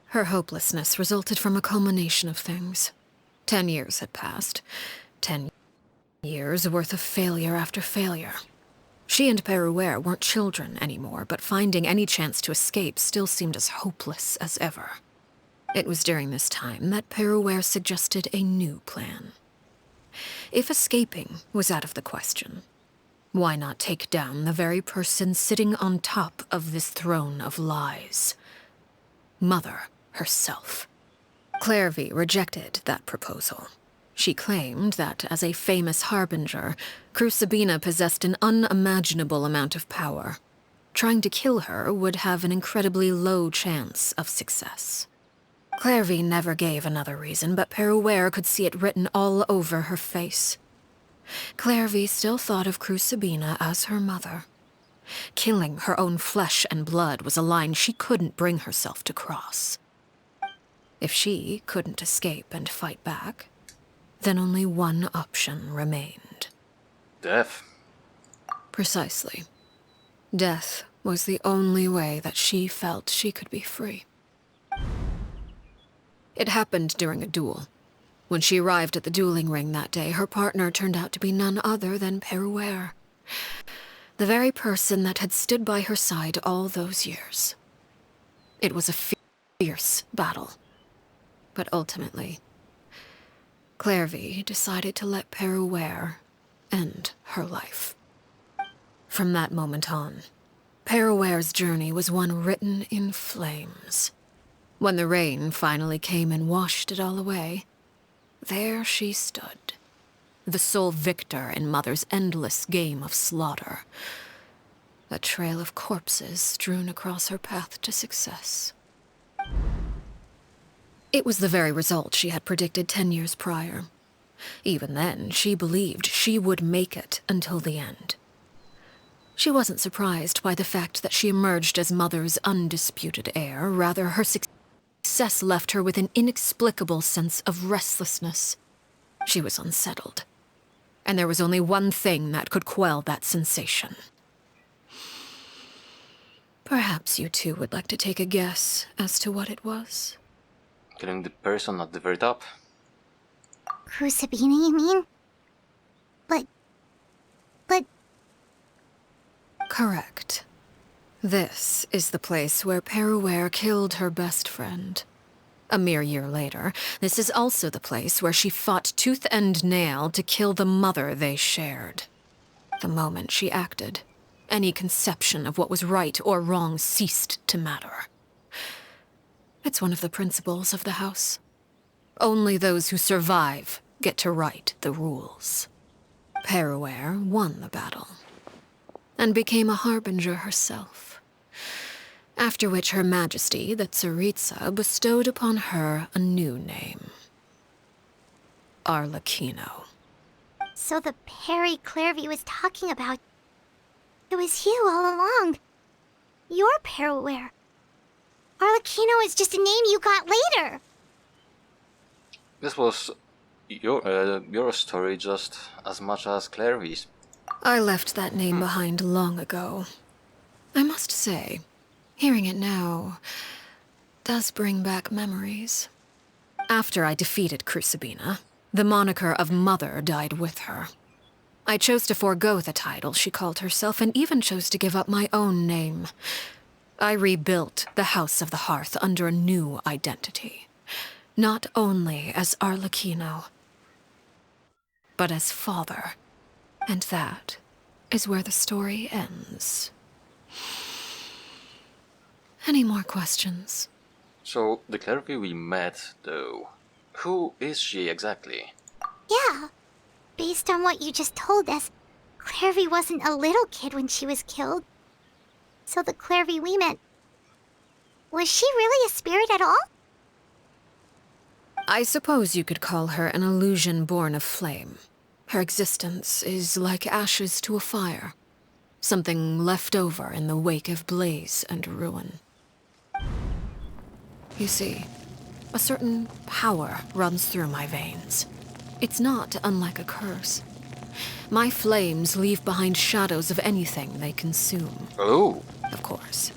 Her hopelessness resulted from a culmination of things. 10 years had passed. 10 years worth of failure after failure. She and Peruere weren't children anymore, but finding any chance to escape still seemed as hopeless as ever. It was during this time that Peruere suggested a new plan. If escaping was out of the question, why not take down the very person sitting on top of this throne of lies? Mother herself. Clairvy rejected that proposal. She claimed that, as a famous harbinger, Crucibina possessed an unimaginable amount of power. Trying to kill her would have an incredibly low chance of success. Clairvy never gave another reason, but Peruere could see it written all over her face. Clairvy still thought of Crucibina as her mother. Killing her own flesh and blood was a line she couldn't bring herself to cross. If she couldn't escape and fight back, then only one option remained.
Death.
Precisely. Death was the only way that she felt she could be free. It happened during a duel. When she arrived at the dueling ring that day, her partner turned out to be none other than Peruere. The very person that had stood by her side all those years. It was a fierce battle. But ultimately, Clairvy decided to let Peruere end her life. From that moment on, Peruere's journey was one written in flames. When the rain finally came and washed it all away, there she stood, the sole victor in Mother's endless game of slaughter. A trail of corpses strewn across her path to success. It was the very result she had predicted 10 years prior. Even then, she believed she would make it until the end. She wasn't surprised by the fact that she emerged as Mother's undisputed heir. Rather, her success left her with an inexplicable sense of restlessness. She was unsettled. And there was only one thing that could quell that sensation. Perhaps you two would like to take a guess as to what it was?
Killing the person at the very top.
Crucibina, you mean? But...
Correct. This is the place where Peruware killed her best friend. A mere year later, this is also the place where she fought tooth and nail to kill the mother they shared. The moment she acted, any conception of what was right or wrong ceased to matter. It's one of the principles of the house. Only those who survive get to write the rules. Peruware won the battle, and became a harbinger herself. After which Her Majesty, the Tsaritsa, bestowed upon her a new name. Arlecchino.
So the Perry Clairvy was talking about... It was you all along. You're Peruware. Arlecchino is just a name you got later.
This was your story just as much as Clairvy's.
I left that name behind long ago. I must say, hearing it now does bring back memories. After I defeated Crucibina, the moniker of Mother died with her. I chose to forego the title she called herself, and even chose to give up my own name. I rebuilt the House of the Hearth under a new identity. Not only as Arlecchino, but as father. And that is where the story ends. Any more questions?
So, the Clairvy we met, though, who is she exactly?
Yeah. Based on what you just told us, Clairvy wasn't a little kid when she was killed. So the Clairvy we met... Was she really a spirit at all?
I suppose you could call her an illusion born of flame. Her existence is like ashes to a fire. Something left over in the wake of blaze and ruin. You see, a certain power runs through my veins. It's not unlike a curse. My flames leave behind shadows of anything they consume.
Oh!
Of course.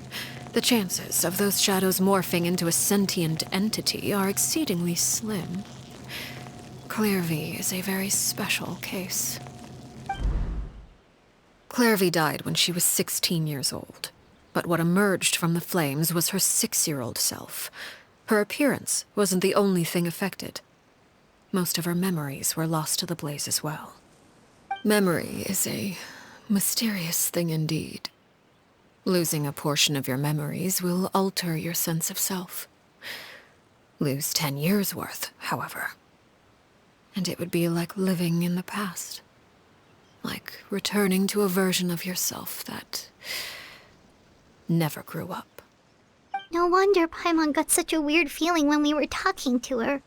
The chances of those shadows morphing into a sentient entity are exceedingly slim. Clairvy is a very special case. Clairvy died when she was 16 years old. But what emerged from the flames was her 6-year-old self. Her appearance wasn't the only thing affected. Most of her memories were lost to the blaze as well. Memory is a mysterious thing indeed. Losing a portion of your memories will alter your sense of self. Lose 10 years' worth, however, and it would be like living in the past. Like returning to a version of yourself that never grew up.
No wonder Paimon got such a weird feeling when we were talking to her.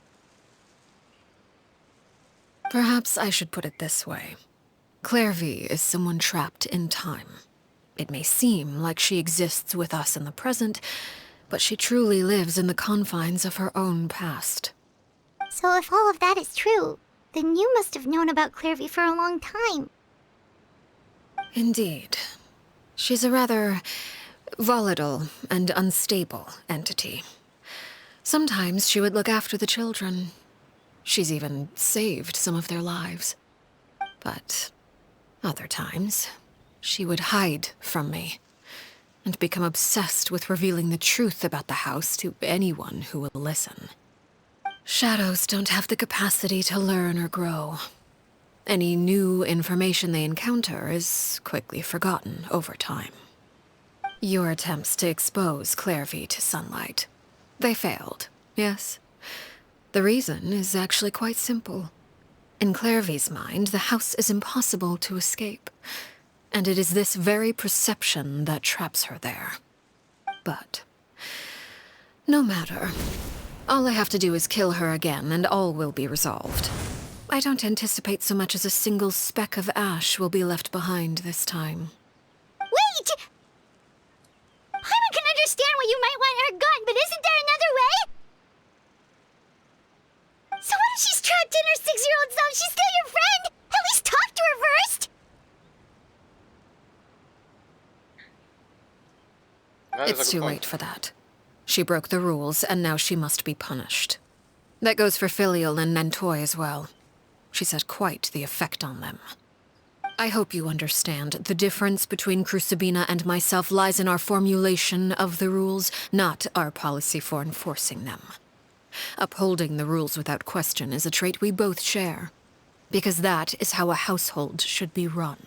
Perhaps I should put it this way. Clairvy is someone trapped in time. It may seem like she exists with us in the present, but she truly lives in the confines of her own past.
So if all of that is true, then you must have known about Clairvy for a long time.
Indeed. She's a rather volatile and unstable entity. Sometimes she would look after the children. She's even saved some of their lives. But other times, she would hide from me and become obsessed with revealing the truth about the house to anyone who will listen. Shadows don't have the capacity to learn or grow. Any new information they encounter is quickly forgotten over time. Your attempts to expose Clairvy to sunlight, they failed, yes? The reason is actually quite simple. In Clairvy's mind, the house is impossible to escape, and it is this very perception that traps her there. But no matter. All I have to do is kill her again, and all will be resolved. I don't anticipate so much as a single speck of ash will be left behind this time.
Wait! Paimon can understand why you might want her gone, but isn't there another way? So what if she's trapped in her 6-year-old self? She's still your friend! At least talk to her first!
It's too late for that. She broke the rules, and now she must be punished. That goes for Filial and Nantoy as well. She's had quite the effect on them. I hope you understand. The difference between Crucibina and myself lies in our formulation of the rules, not our policy for enforcing them. Upholding the rules without question is a trait we both share, because that is how a household should be run.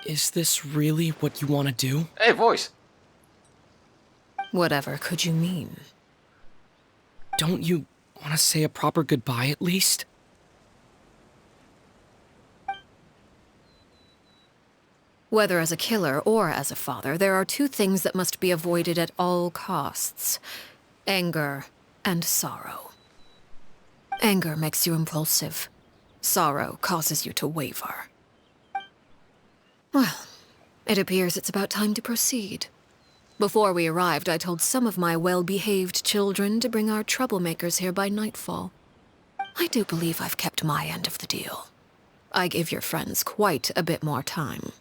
Is this really what you want to do?
Hey, voice!
Whatever could you mean?
Don't you want to say a proper goodbye at least?
Whether as a killer or as a father, there are two things that must be avoided at all costs: anger and sorrow. Anger makes you impulsive. Sorrow causes you to waver. Well, it appears it's about time to proceed. Before we arrived, I told some of my well-behaved children to bring our troublemakers here by nightfall. I do believe I've kept my end of the deal. I gave your friends quite a bit more time.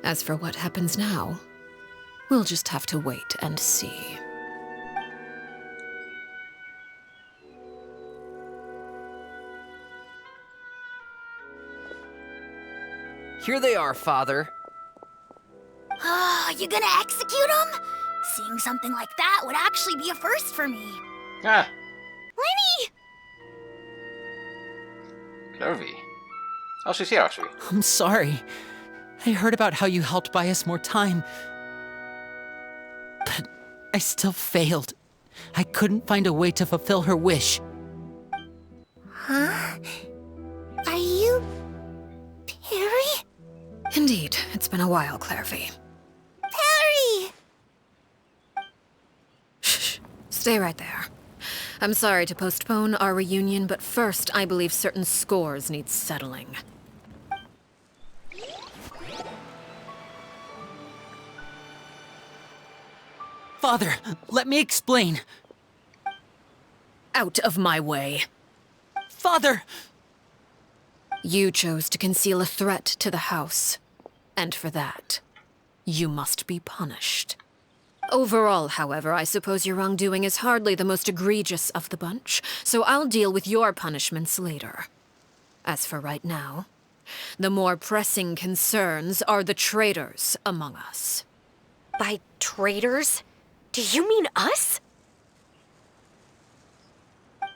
As for what happens now, we'll just have to wait and see.
Here they are, Father.
You gonna execute him? Seeing something like that would actually be a first for me.
Ah,
Lenny!
Clervy. Oh, she's here, actually.
I'm sorry. I heard about how you helped buy us more time. But I still failed. I couldn't find a way to fulfill her wish.
Huh? Are you... Perry?
Indeed, it's been a while, Clervy.
Perry!
Shh. Stay right there. I'm sorry to postpone our reunion, but first, I believe certain scores need settling.
Father, let me explain.
Out of my way.
Father!
You chose to conceal a threat to the house, and for that, you must be punished. Overall, however, I suppose your wrongdoing is hardly the most egregious of the bunch, so I'll deal with your punishments later. As for right now, the more pressing concerns are the traitors among us.
By traitors? Do you mean us?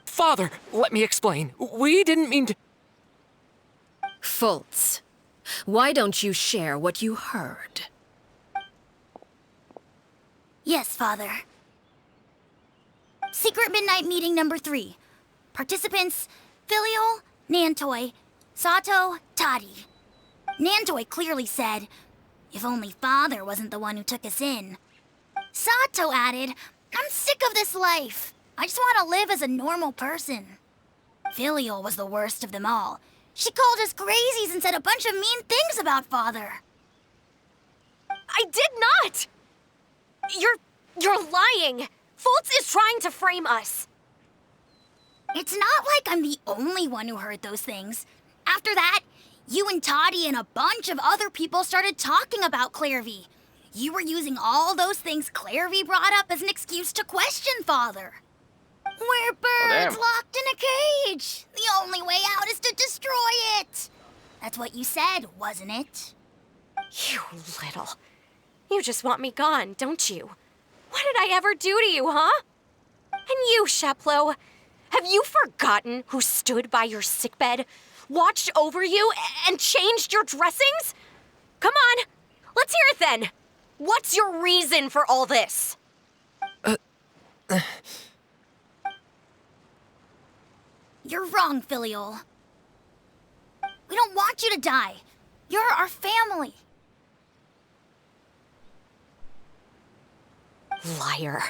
Father, let me explain. We didn't mean to...
Fultz, why don't you share what you heard?
Yes, Father. Secret Midnight Meeting number 3. Participants, Filial, Nantoi, Sato, Toddy. Nantoi clearly said, if only Father wasn't the one who took us in. Sato added, I'm sick of this life. I just want to live as a normal person. Filial was the worst of them all. She called us crazies and said a bunch of mean things about Father.
I did not! You're lying! Fultz is trying to frame us.
It's not like I'm the only one who heard those things. After that, you and Toddy and a bunch of other people started talking about Clervy. You were using all those things Clervy brought up as an excuse to question Father. We're birds locked in a cage. The only way out is to destroy it. That's what you said, wasn't it?
You little... You just want me gone, don't you? What did I ever do to you, huh? And you, Sheplo, have you forgotten who stood by your sickbed, watched over you, and changed your dressings? Come on, let's hear it then. What's your reason for all this?
You're wrong, Filial. We don't want you to die. You're our family.
Liar.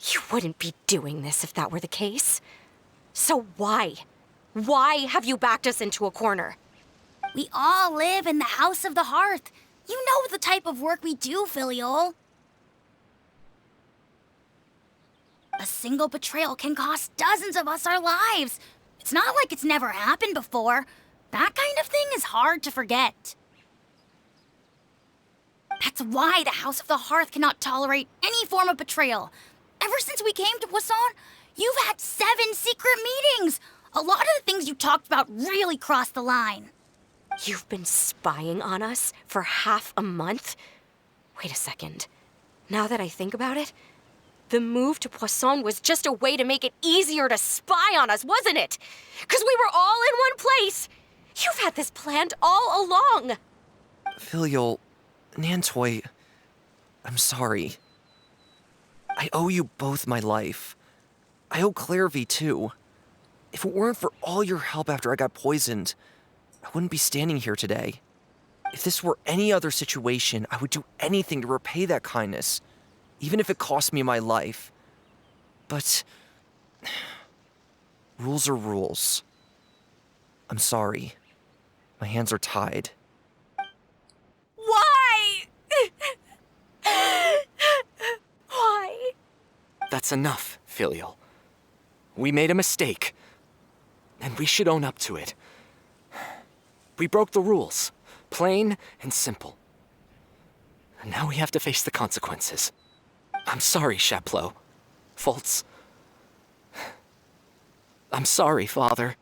You wouldn't be doing this if that were the case. So why? Why have you backed us into a corner?
We all live in the House of the Hearth. You know the type of work we do, Filial. A single betrayal can cost dozens of us our lives. It's not like it's never happened before. That kind of thing is hard to forget. That's why the House of the Hearth cannot tolerate any form of betrayal. Ever since we came to Poisson, you've had 7 secret meetings,
A lot of the things you talked about really crossed the line.
You've been spying on us for half a month? Wait a second. Now that I think about it, the move to Poisson was just a way to make it easier to spy on us, wasn't it? Because we were all in one place. You've had this planned all along.
Filial, Nantoy, I'm sorry. I owe you both my life. I owe Clairvy too. If it weren't for all your help after I got poisoned, I wouldn't be standing here today. If this were any other situation, I would do anything to repay that kindness, even if it cost me my life. But rules are rules. I'm sorry. My hands are tied.
Why? Why?
That's enough, Filial. We made a mistake, and we should own up to it. We broke the rules, plain and simple. And now we have to face the consequences. I'm sorry, Chaplot. Faults. I'm sorry, Father.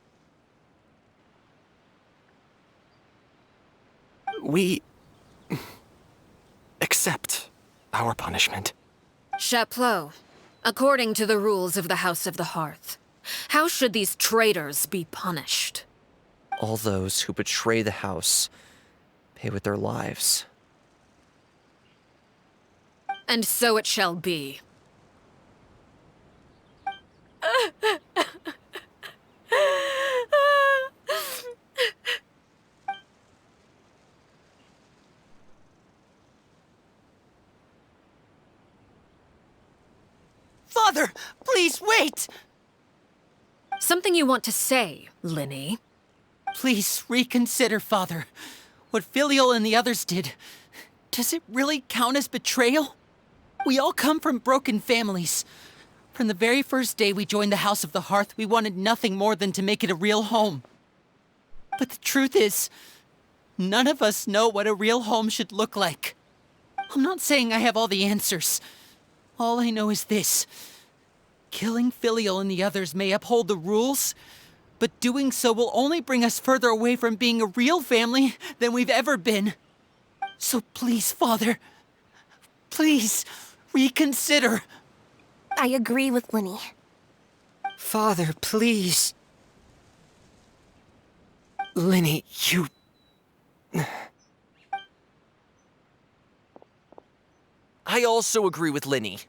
We accept our punishment.
Chaplot, according to the rules of the House of the Hearth, how should these traitors be punished?
All those who betray the house pay with their lives.
And so it shall be.
Father, please wait!
Something you want to say, Linny?
Please reconsider, Father. What Filial and the others did, does it really count as betrayal? We all come from broken families. From the very first day we joined the House of the Hearth, we wanted nothing more than to make it a real home. But the truth is, none of us know what a real home should look like. I'm not saying I have all the answers. All I know is this. Killing Filial and the others may uphold the rules, but doing so will only bring us further away from being a real family than we've ever been. So please, Father, please reconsider.
I agree with Linny.
Father, please.
Linny, you...
I also agree with Linny.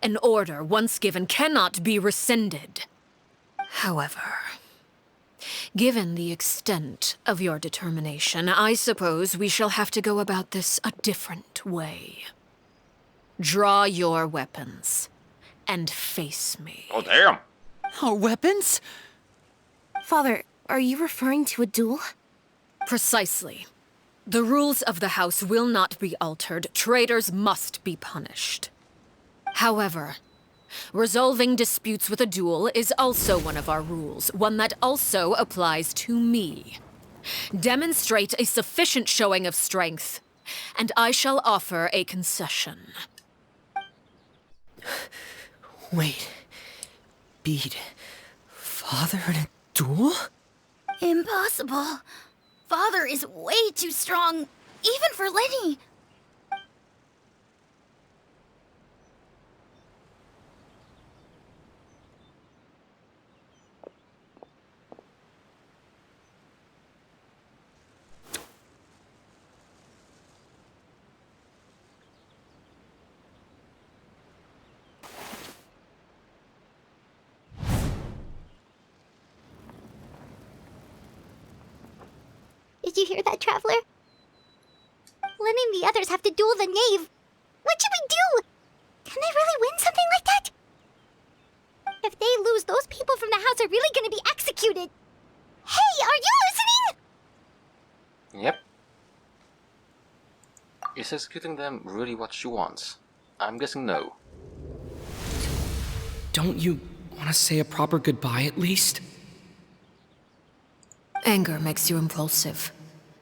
An order once given cannot be rescinded. However, given the extent of your determination, I suppose we shall have to go about this a different way. Draw your weapons and face me.
Oh, damn.
Our weapons?
Father, are you referring to a duel?
Precisely. The rules of the house will not be altered. Traitors must be punished. However, resolving disputes with a duel is also one of our rules, one that also applies to me. Demonstrate a sufficient showing of strength, and I shall offer a concession.
Wait. Beat Father in a duel?
Impossible. Father is way too strong, even for Lenny.
Did you hear that, Traveler? Lenny and the others have to duel the knave. What should we do? Can they really win something like that? If they lose, those people from the house are really gonna be executed. Hey, are you listening?
Yep. Is executing them really what she wants? I'm guessing no.
Don't you want to say a proper goodbye at least?
Anger makes you impulsive.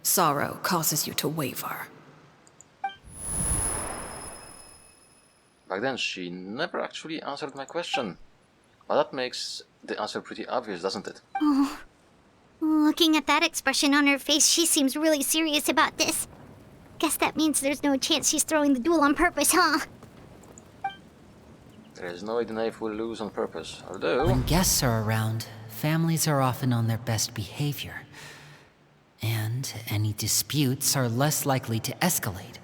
Sorrow causes you to waver.
Back then, she never actually answered my question. But that makes the answer pretty obvious, doesn't it?
Oh. Looking at that expression on her face, she seems really serious about this. Guess that means there's no chance she's throwing the duel on purpose, huh?
There is no way the knave will lose on purpose, although...
When guests are around, families are often on their best behavior. And any disputes are less likely to escalate.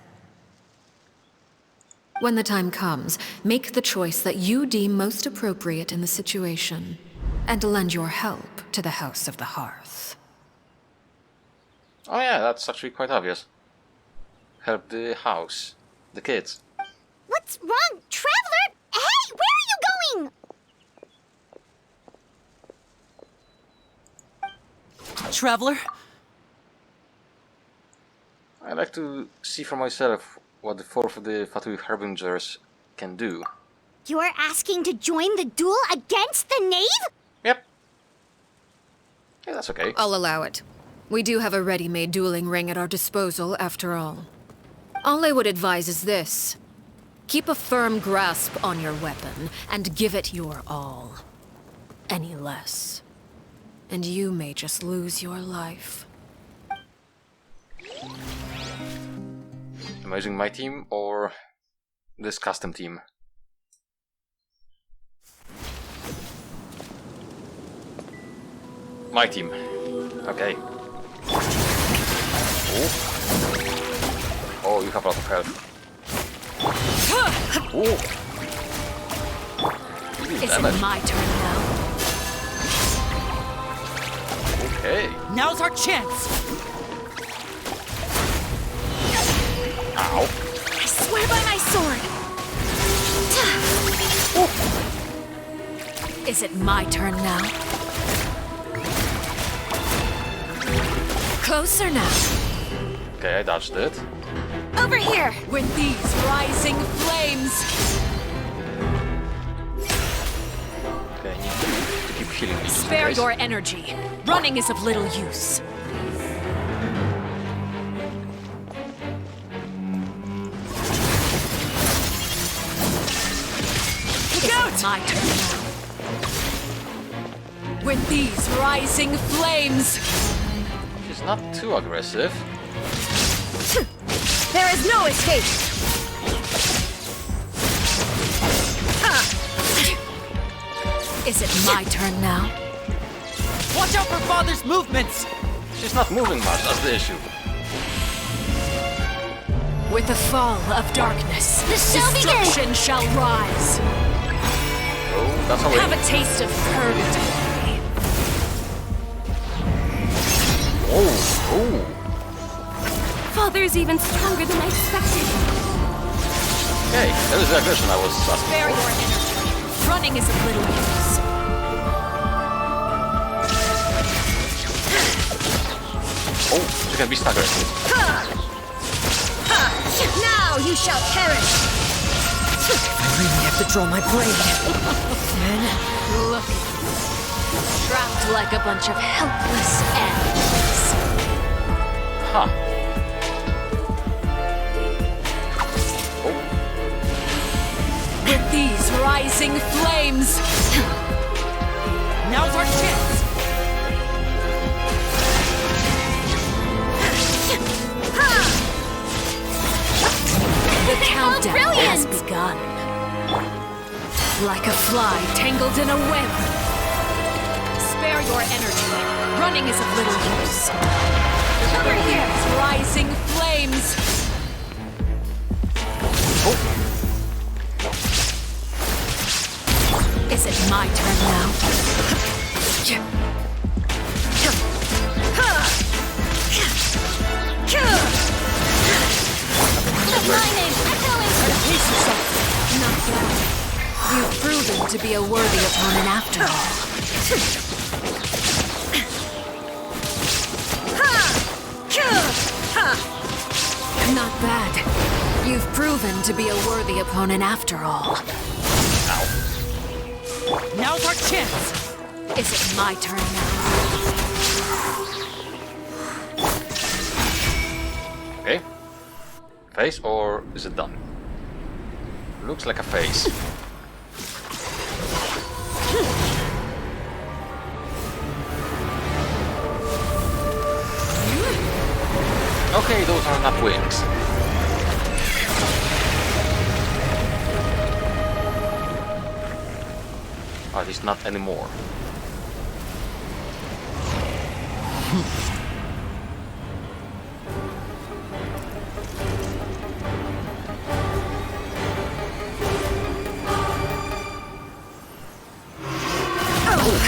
When the time comes, make the choice that you deem most appropriate in the situation, and lend your help to the House of the Hearth.
Oh yeah, that's actually quite obvious. Help the house. The kids.
What's wrong, Traveler? Hey, where are you going?
Traveler?
I'd like to see for myself what the fourth of the Fatui Harbingers can do.
You're asking to join the duel against the knave?
Yep. Yeah, that's okay.
I'll allow it. We do have a ready-made dueling ring at our disposal, after all. All I would advise is this. Keep a firm grasp on your weapon, and give it your all. Any less, and you may just lose your life.
Am I using my team or this custom team? My team. Okay. Oh, oh, you have a lot of health. Oh.
Is it my turn now?
Okay.
Now's our chance!
Ow.
I swear by my sword!
Is it my turn now? Closer now.
Okay, I dodged it.
Over here!
With these rising flames!
Okay, I need to keep healing me. just in
Spare
case.
your energy. Running is of little use. Look out! My turn now. With these rising flames!
She's not too aggressive.
There is no escape!
Is it my turn now?
Watch out for Father's movements!
She's not moving much, that's the issue.
With the fall of darkness,
shall begin.
destruction shall rise.
Oh, that's how
Have a taste of purgatory.
Oh, oh.
Father's even stronger than I expected.
Okay, that is the aggression I was asking
Spare your
for.
energy. Running is of little use.
Oh, she can be staggered.
Now you shall perish!
I really have to draw my blade. Then,
Look at you. Trapped like a bunch of helpless animals.
Huh.
With these rising flames,
Now's our chance!
the countdown has begun. Like a fly tangled in a web. Spare your energy. Running is of little use. Over here, rising flames. Is it my turn now? Pace yourself. Not bad. You've proven to be a worthy opponent after all. Not bad. You've proven to be a worthy opponent after all.
Now's our chance!
Is it my turn now?
Okay. Face or is it done? Looks like a face. Okay, those are not wings. Or at least not anymore.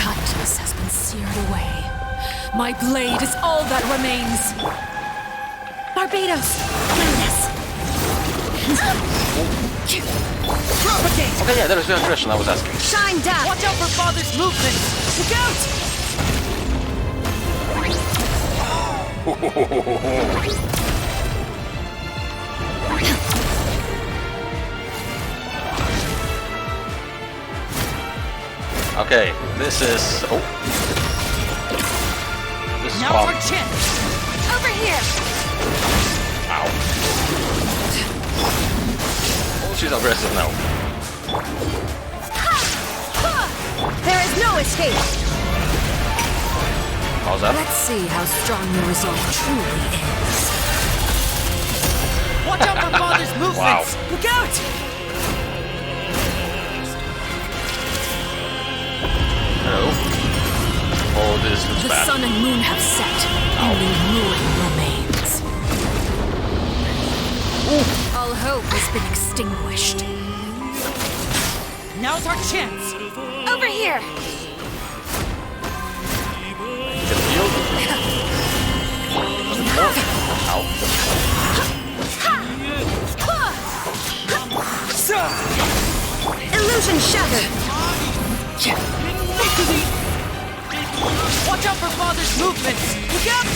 Kindness has been seared away. My blade is all that remains. Barbados, Ignis. Propagate.
Okay, yeah, that was the question I was asking.
Shine down. Watch out for Father's movement. Look out.
Okay, this is... Oh. This is
Now
fun.
for chin. Over here.
Ow. Oh, she's aggressive now.
There is no escape.
How's that?
Let's see how strong your resolve truly is. Watch out for Father's movements.
Wow.
Look out.
Hello. Oh, this looks
The
bad.
sun and moon have set. Only ruin remains. All hope has been extinguished. Now's our chance. Over here.
Get healed. Ow.
Illusion shattered. Watch out for Father's movements. Look out.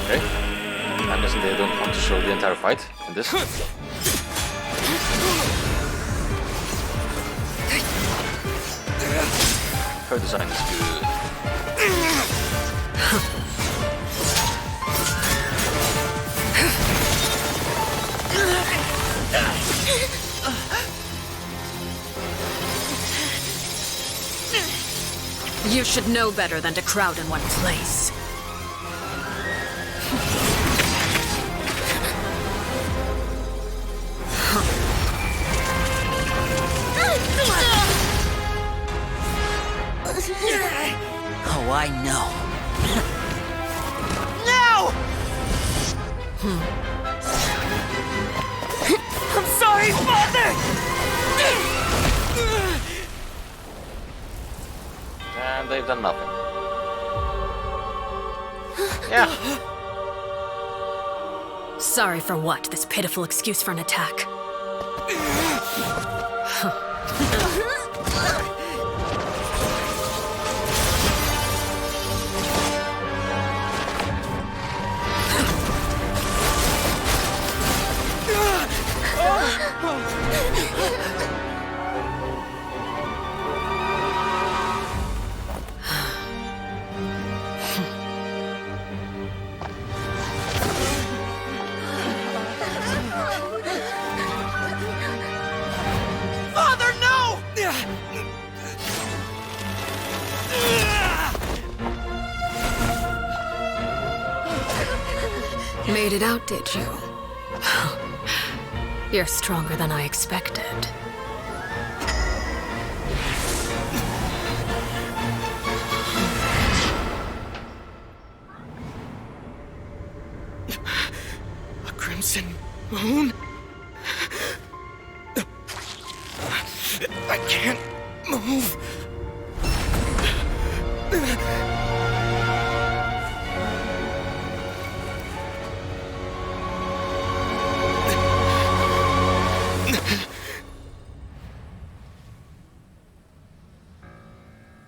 Okay. I'm guessing they don't want to show the entire fight in this. Her design is good.
You should know better than to crowd in one place.
Oh, I know.
No! I'm sorry, Father!
And they've done nothing. Yeah.
Sorry for what? This pitiful excuse for an attack.
Father, no!
Made it out, did you? You're stronger than I expected.
A crimson moon? I can't move.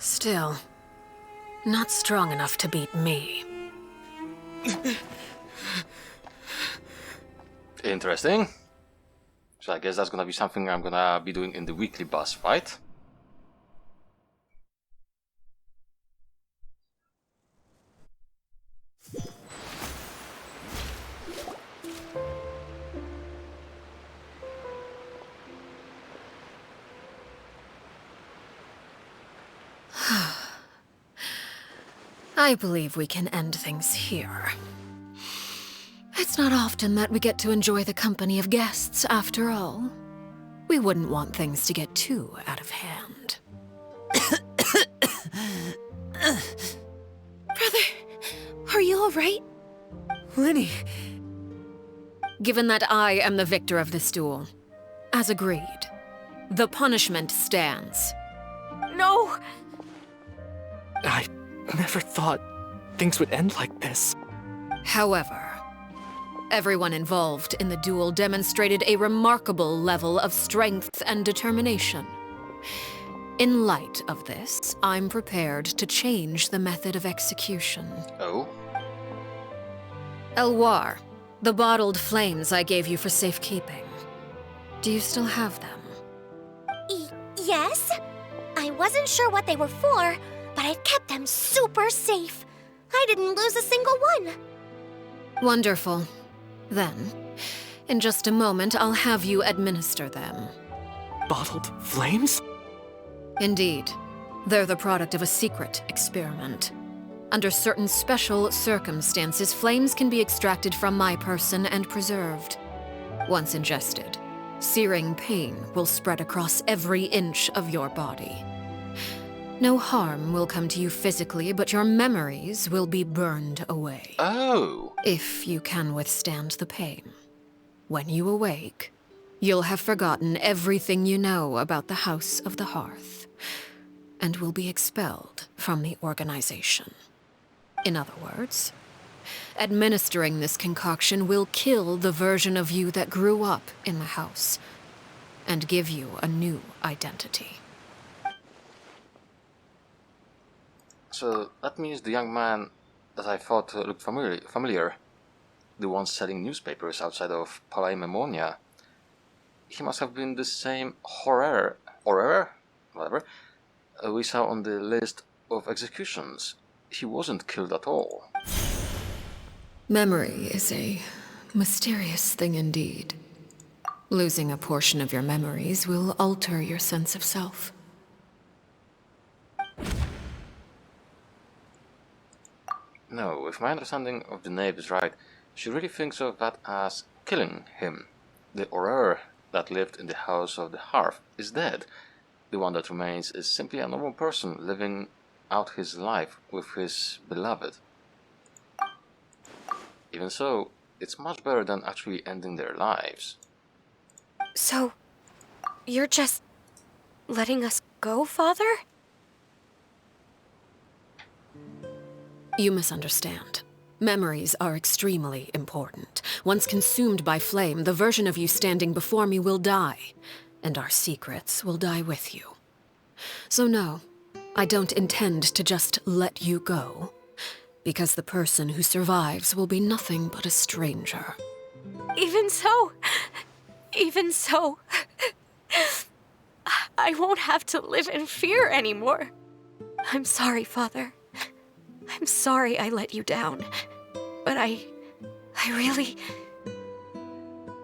Still, not strong enough to beat me.
Interesting. So I guess that's gonna be something I'm gonna be doing in the weekly boss fight.
I believe we can end things here. It's not often that we get to enjoy the company of guests, after all. We wouldn't want things to get too out of hand.
Brother, are you alright?
Lenny,
Given that I am the victor of this duel, as agreed, the punishment stands.
No!
I never thought things would end like this.
However, everyone involved in the duel demonstrated a remarkable level of strength and determination. In light of this, I'm prepared to change the method of execution.
Oh?
Elwar, the bottled flames I gave you for safekeeping. Do you still have them?
Yes? I wasn't sure what they were for, but I've kept them super safe. I didn't lose a single one.
Wonderful. Then, in just a moment, I'll have you administer them.
Bottled flames?
Indeed. They're the product of a secret experiment. Under certain special circumstances, flames can be extracted from my person and preserved. Once ingested, searing pain will spread across every inch of your body. No harm will come to you physically, but your memories will be burned away.
Oh!
If you can withstand the pain. When you awake, you'll have forgotten everything you know about the House of the Hearth, and will be expelled from the organization. In other words, administering this concoction will kill the version of you that grew up in the house, and give you a new identity.
So that means the young man that I thought looked familiar, the one selling newspapers outside of Palaymemonia, he must have been the same horror, whatever, we saw on the list of executions. He wasn't killed at all.
Memory is a mysterious thing indeed. Losing a portion of your memories will alter your sense of self.
No, if my understanding of the knave is right, she really thinks of that as killing him. The horror that lived in the House of the Hearth is dead. The one that remains is simply a normal person living out his life with his beloved. Even so, it's much better than actually ending their lives.
So, you're just letting us go, Father?
You misunderstand. Memories are extremely important. Once consumed by flame, the version of you standing before me will die, and our secrets will die with you. So no, I don't intend to just let you go, because the person who survives will be nothing but a stranger.
Even so, I won't have to live in fear anymore. I'm sorry, Father. I'm sorry I let you down. But I really...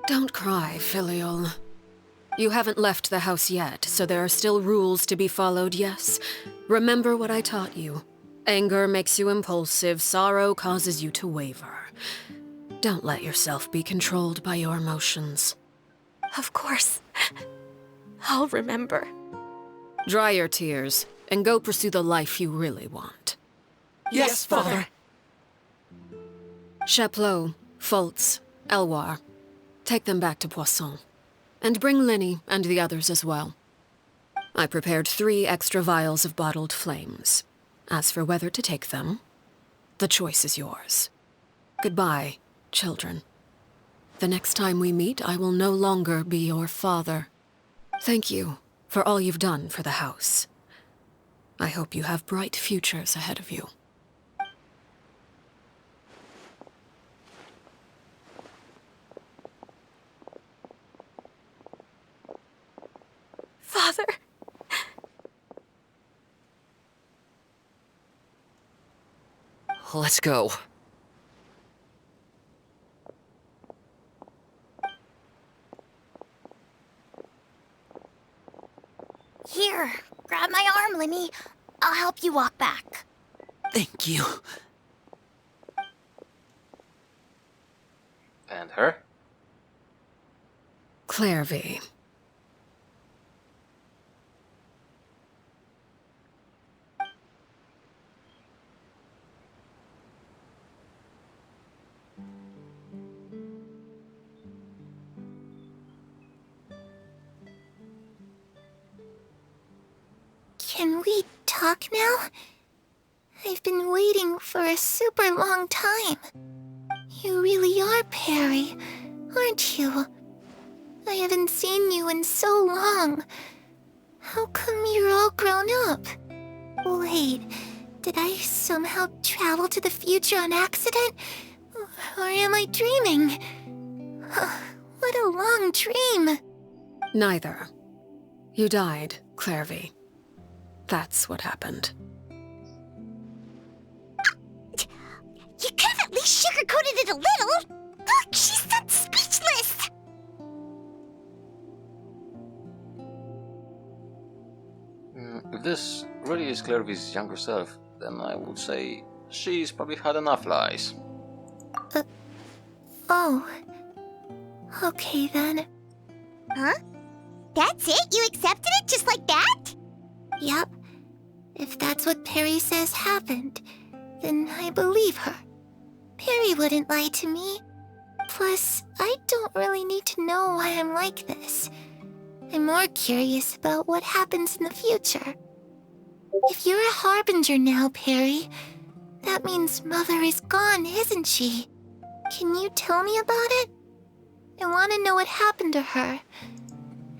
Don't cry, Filial. You haven't left the house yet, so there are still rules to be followed, yes? Remember what I taught you. Anger makes you impulsive, sorrow causes you to waver. Don't let yourself be controlled by your emotions.
Of course. I'll remember.
Dry your tears, and go pursue the life you really want.
Yes, Father.
Chaplot, Foltz, Elwar, take them back to Poisson. And bring Linny and the others as well. I prepared 3 extra vials of bottled flames. As for whether to take them, the choice is yours. Goodbye, children. The next time we meet, I will no longer be your father. Thank you for all you've done for the house. I hope you have bright futures ahead of you.
Father.
Let's go.
Here, grab my arm, Linny. I'll help you walk back.
Thank you.
And her?
Clairvy.
Can we talk now? I've been waiting for a super long time. You really are Perry, aren't you? I haven't seen you in so long. How come you're all grown up? Wait, did I somehow travel to the future on accident? Or am I dreaming? What a long dream.
Neither. You died, Clairvy. That's what happened.
You could have at least sugarcoated it a little. Look, she's so speechless.
If this really is Clairvy's younger self, then I would say she's probably had enough lies.
Oh. Okay then.
Huh? That's it? You accepted it just like that?
Yep. If that's what Perry says happened, then I believe her. Perry wouldn't lie to me. Plus, I don't really need to know why I'm like this. I'm more curious about what happens in the future. If you're a harbinger now, Perry, that means Mother is gone, isn't she? Can you tell me about it? I want to know what happened to her.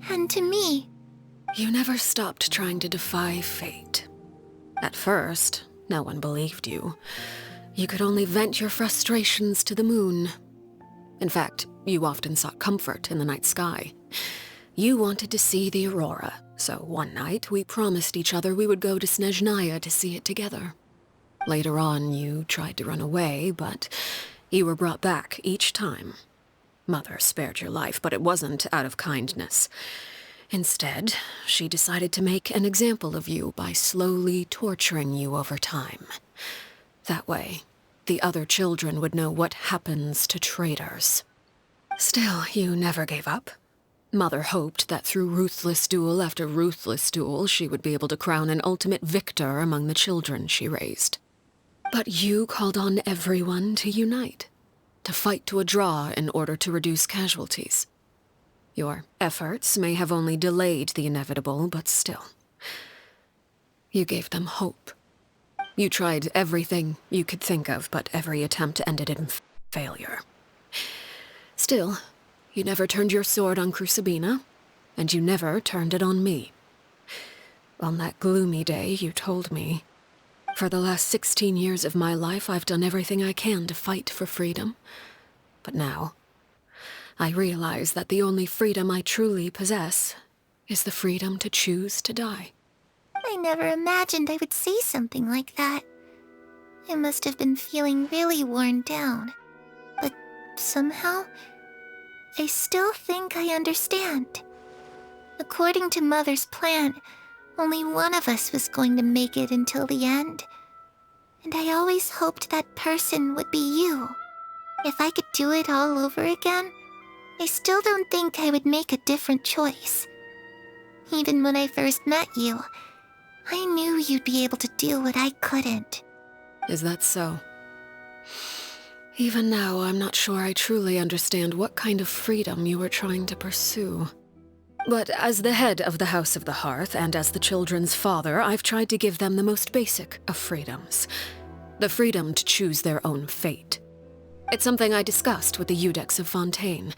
And to me.
You never stopped trying to defy fate. At first, no one believed you. You could only vent your frustrations to the moon. In fact, you often sought comfort in the night sky. You wanted to see the aurora, so one night we promised each other we would go to Snezhnaya to see it together. Later on, you tried to run away, but you were brought back each time. Mother spared your life, but it wasn't out of kindness. Instead, she decided to make an example of you by slowly torturing you over time. That way, the other children would know what happens to traitors. Still, you never gave up. Mother hoped that through ruthless duel after ruthless duel, she would be able to crown an ultimate victor among the children she raised. But you called on everyone to unite, to fight to a draw in order to reduce casualties. Your efforts may have only delayed the inevitable, but still. You gave them hope. You tried everything you could think of, but every attempt ended in failure. Still, you never turned your sword on Crucibina, and you never turned it on me. On that gloomy day, you told me, "For the last 16 years of my life, I've done everything I can to fight for freedom. But now, I realize that the only freedom I truly possess is the freedom to choose to die."
I never imagined I would say something like that. I must have been feeling really worn down. But somehow, I still think I understand. According to Mother's plan, only one of us was going to make it until the end. And I always hoped that person would be you. If I could do it all over again, I still don't think I would make a different choice. Even when I first met you, I knew you'd be able to do what I couldn't.
Is that so? Even now, I'm not sure I truly understand what kind of freedom you were trying to pursue. But as the head of the House of the Hearth and as the children's father, I've tried to give them the most basic of freedoms. The freedom to choose their own fate. It's something I discussed with the Iudex of Fontaine.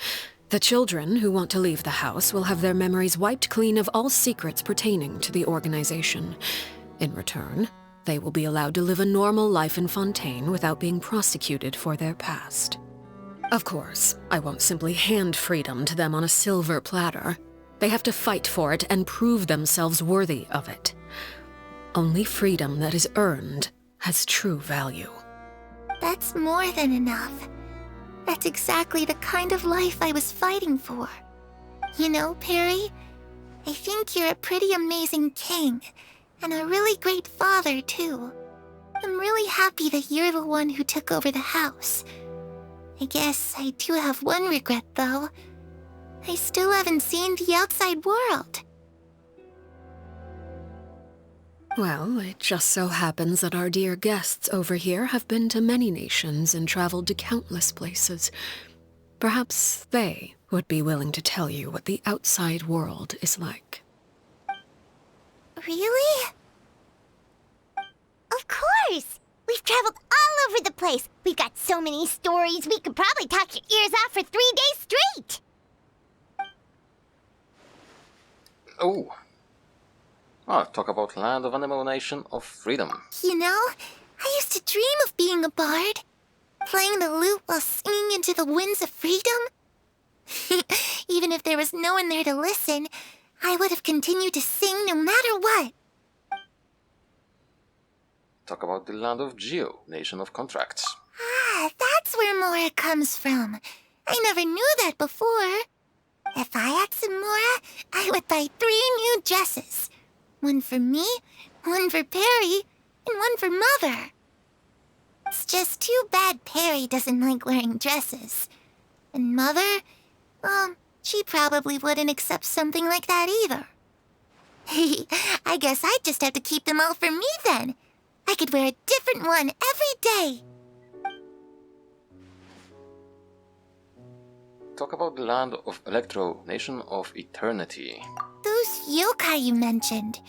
The children who want to leave the house will have their memories wiped clean of all secrets pertaining to the organization. In return, they will be allowed to live a normal life in Fontaine without being prosecuted for their past. Of course, I won't simply hand freedom to them on a silver platter. They have to fight for it and prove themselves worthy of it. Only freedom that is earned has true value.
That's more than enough. That's exactly the kind of life I was fighting for. You know, Perry, I think you're a pretty amazing king, and a really great father, too. I'm really happy that you're the one who took over the house. I guess I do have one regret, though. I still haven't seen the outside world.
Well, it just so happens that our dear guests over here have been to many nations and traveled to countless places. Perhaps they would be willing to tell you what the outside world is like.
Really? Of course! We've traveled all over the place. We've got so many stories, we could probably talk your ears off for 3 days straight!
Oh. Oh, talk about land of animal nation of freedom.
You know, I used to dream of being a bard. Playing the lute while singing into the winds of freedom. Even if there was no one there to listen, I would have continued to sing no matter what.
Talk about the land of Geo, nation of contracts.
Ah, that's where Mora comes from. I never knew that before. If I had some Mora, I would buy 3 new dresses. One for me, one for Perry, and one for Mother. It's just too bad Perry doesn't like wearing dresses. And Mother, well, she probably wouldn't accept something like that either. I guess I'd just have to keep them all for me then. I could wear a different one every day.
Talk about the land of Electro, nation of eternity.
Those yokai you mentioned,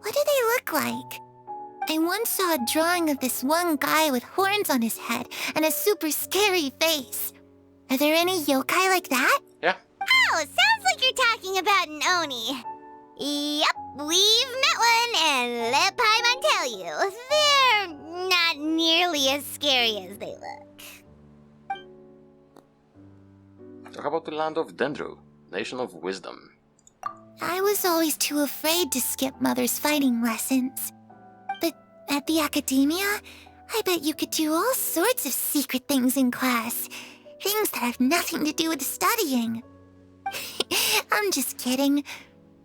what do they look like? I once saw a drawing of this one guy with horns on his head and a super scary face. Are there any yokai like that?
Yeah.
Oh, sounds like you're talking about an Oni. Yep, we've met one, and let Paimon tell you, they're not nearly as scary as they look.
Talk about the land of Dendro, nation of wisdom.
I was always too afraid to skip Mother's fighting lessons. But at the academia, I bet you could do all sorts of secret things in class. Things that have nothing to do with studying. I'm just kidding.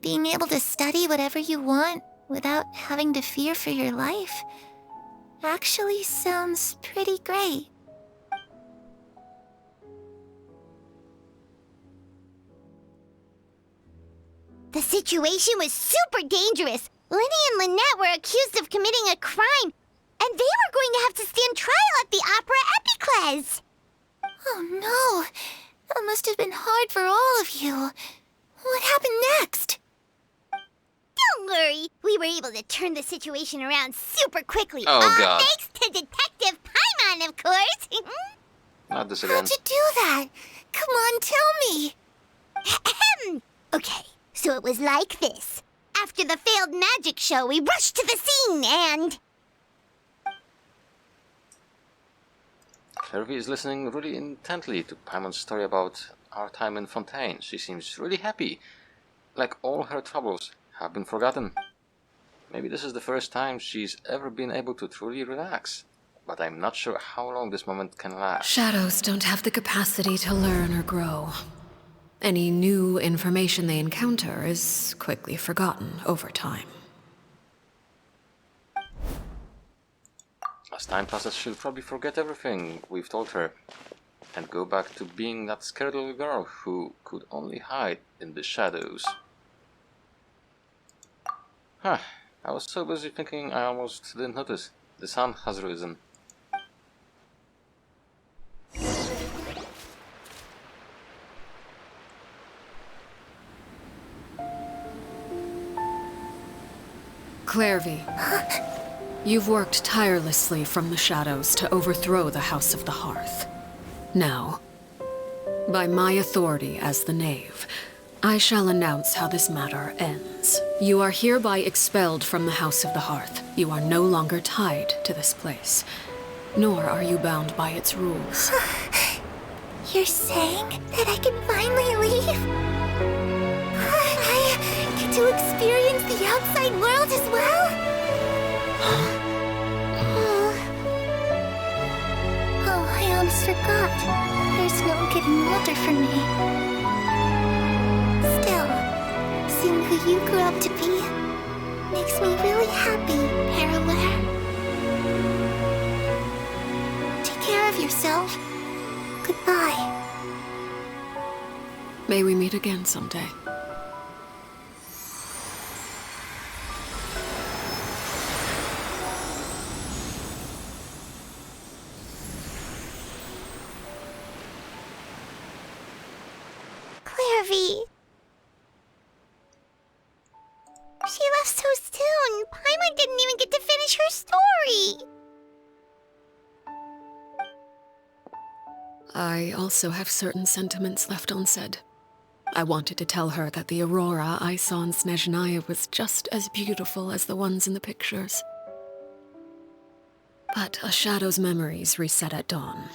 Being able to study whatever you want without having to fear for your life actually sounds pretty great.
The situation was super dangerous. Lenny and Lynette were accused of committing a crime, and they were going to have to stand trial at the Opera Epicles.
Oh no, that must have been hard for all of you. What happened next?
Don't worry, we were able to turn the situation around super quickly.
Oh,
all
God.
thanks to Detective Paimon, of course.
Not this again.
How'd you do that? Come on, tell me.
Okay, so it was like this. After the failed magic show, we rushed to the scene and...
Hervey is listening really intently to Paimon's story about our time in Fontaine. She seems really happy, like all her troubles have been forgotten. Maybe this is the first time she's ever been able to truly relax, but I'm not sure how long this moment can last.
Shadows don't have the capacity to learn or grow. Any new information they encounter is quickly forgotten over time.
As time passes, she'll probably forget everything we've told her and go back to being that scared little girl who could only hide in the shadows. Huh, I was so busy thinking I almost didn't notice. The sun has risen.
Clairvy, you've worked tirelessly from the shadows to overthrow the House of the Hearth. Now, by my authority as the Knave, I shall announce how this matter ends. You are hereby expelled from the House of the Hearth. You are no longer tied to this place, nor are you bound by its rules.
You're saying that I can finally leave? I get to experience the outside world as well? Oh, I almost forgot. There's no getting older for me. Still, seeing who you grew up to be makes me really happy, Parallel. of yourself. Goodbye.
May we meet again someday.
Clairvy. She left so soon. Paimon didn't even get to finish her story.
I also have certain sentiments left unsaid. I wanted to tell her that the aurora I saw in Snezhnaya was just as beautiful as the ones in the pictures. But a shadow's memories reset at dawn.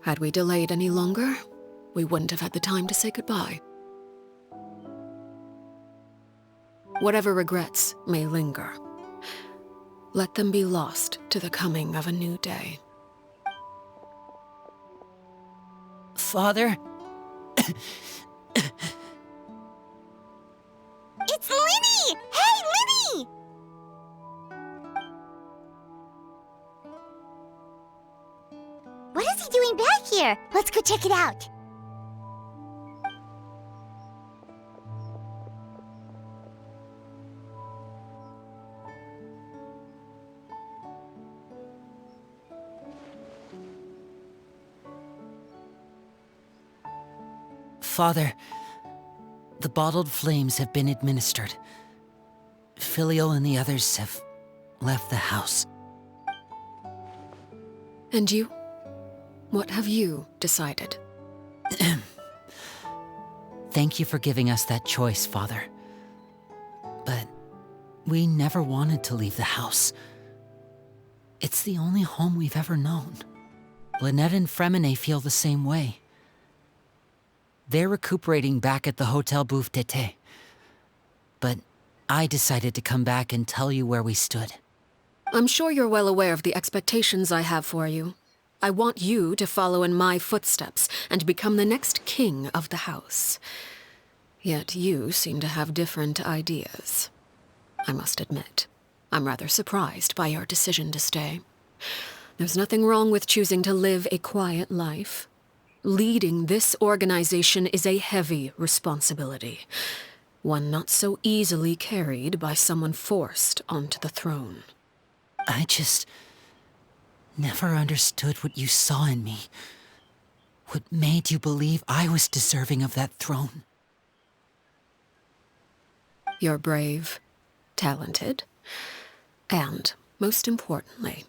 Had we delayed any longer, we wouldn't have had the time to say goodbye. Whatever regrets may linger, let them be lost to the coming of a new day.
Father?
It's Linny! Hey, Linny! What is he doing back here? Let's go check it out.
Father, the bottled flames have been administered. Filial and the others have left the house.
And you? What have you decided?
Thank you for giving us that choice, Father. But we never wanted to leave the house. It's the only home we've ever known. Lynette and Fremine feel the same way. They're recuperating back at the Hotel Bouffe d'été. But I decided to come back and tell you where we stood.
I'm sure you're well aware of the expectations I have for you. I want you to follow in my footsteps and become the next king of the house. Yet you seem to have different ideas. I must admit, I'm rather surprised by your decision to stay. There's nothing wrong with choosing to live a quiet life. Leading this organization is a heavy responsibility, one not so easily carried by someone forced onto the throne.
I just never understood what you saw in me. What made you believe I was deserving of that throne?
You're brave, talented, and, most importantly,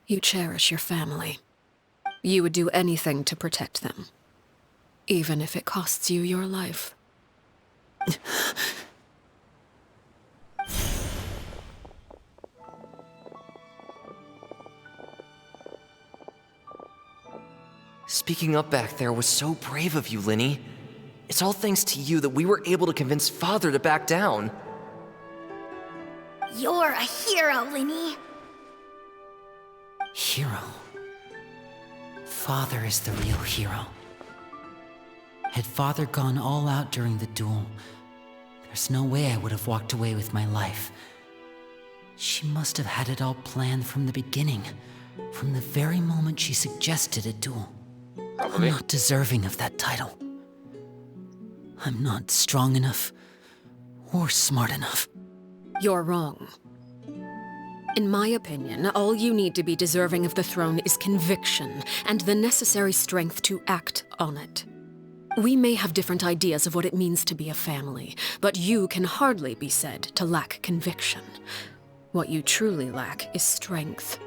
you cherish your family. You would do anything to protect them, even if it costs you your life.
Speaking up back there was so brave of you, Linny. It's all thanks to you that we were able to convince Father to back down.
You're a hero, Linny.
Hero. Father is the real hero. Had Father gone all out during the duel, there's no way I would have walked away with my life. She must have had it all planned from the beginning, from the very moment she suggested a duel.
Probably.
I'm not deserving of that title. I'm not strong enough or smart enough.
You're wrong. In my opinion, all you need to be deserving of the throne is conviction and the necessary strength to act on it. We may have different ideas of what it means to be a family, but you can hardly be said to lack conviction. What you truly lack is strength.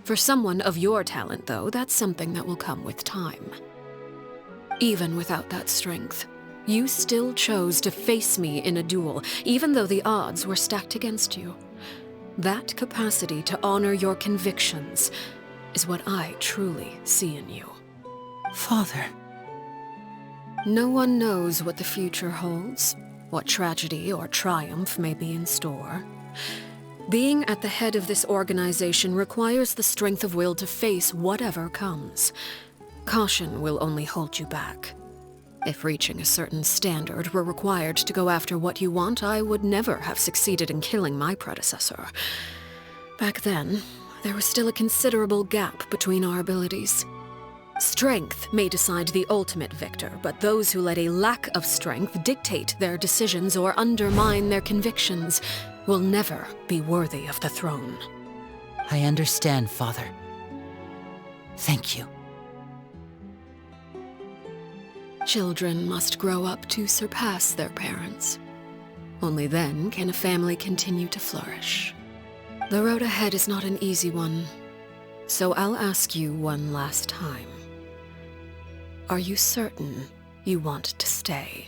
For someone of your talent, though, that's something that will come with time. Even without that strength, you still chose to face me in a duel, even though the odds were stacked against you. That capacity to honor your convictions is what I truly see in you.
Father.
No one knows what the future holds, what tragedy or triumph may be in store. Being at the head of this organization requires the strength of will to face whatever comes. Caution will only hold you back. If reaching a certain standard were required to go after what you want, I would never have succeeded in killing my predecessor. Back then, there was still a considerable gap between our abilities. Strength may decide the ultimate victor, but those who let a lack of strength dictate their decisions or undermine their convictions will never be worthy of the throne.
I understand, Father. Thank you.
Children must grow up to surpass their parents. Only then can a family continue to flourish. The road ahead is not an easy one, so I'll ask you one last time. Are you certain you want to stay?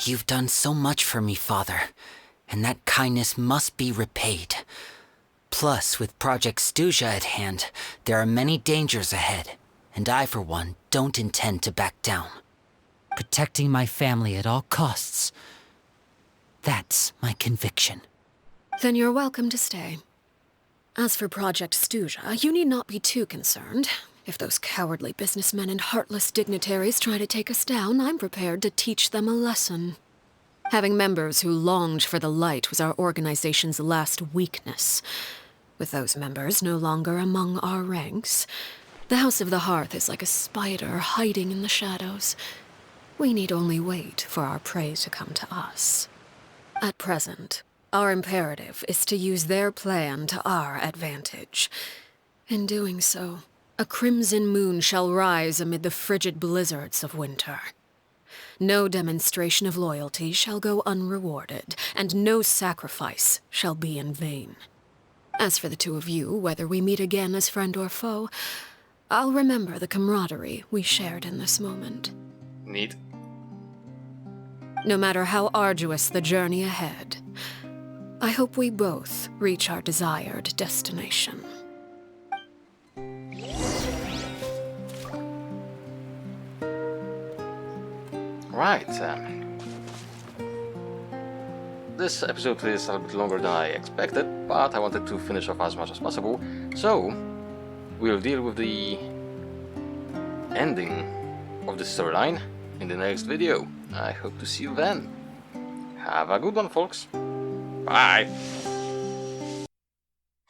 You've done so much for me, Father, and that kindness must be repaid. Plus, with Project Stuja at hand, there are many dangers ahead, and I, for one, don't intend to back down. Protecting my family at all costs. That's my conviction.
Then you're welcome to stay. As for Project Stuja, you need not be too concerned. If those cowardly businessmen and heartless dignitaries try to take us down, I'm prepared to teach them a lesson. Having members who longed for the light was our organization's last weakness. With those members no longer among our ranks, the House of the Hearth is like a spider hiding in the shadows. We need only wait for our prey to come to us. At present, our imperative is to use their plan to our advantage. In doing so, a crimson moon shall rise amid the frigid blizzards of winter. No demonstration of loyalty shall go unrewarded, and no sacrifice shall be in vain. As for the two of you, whether we meet again as friend or foe, I'll remember the camaraderie we shared in this moment.
Neat.
No matter how arduous the journey ahead, I hope we both reach our desired destination.
Right. This episode is a little bit longer than I expected, but I wanted to finish off as much as possible. So, we'll deal with the ending of the storyline in the next video. I hope to see you then. Have a good one, folks. Bye.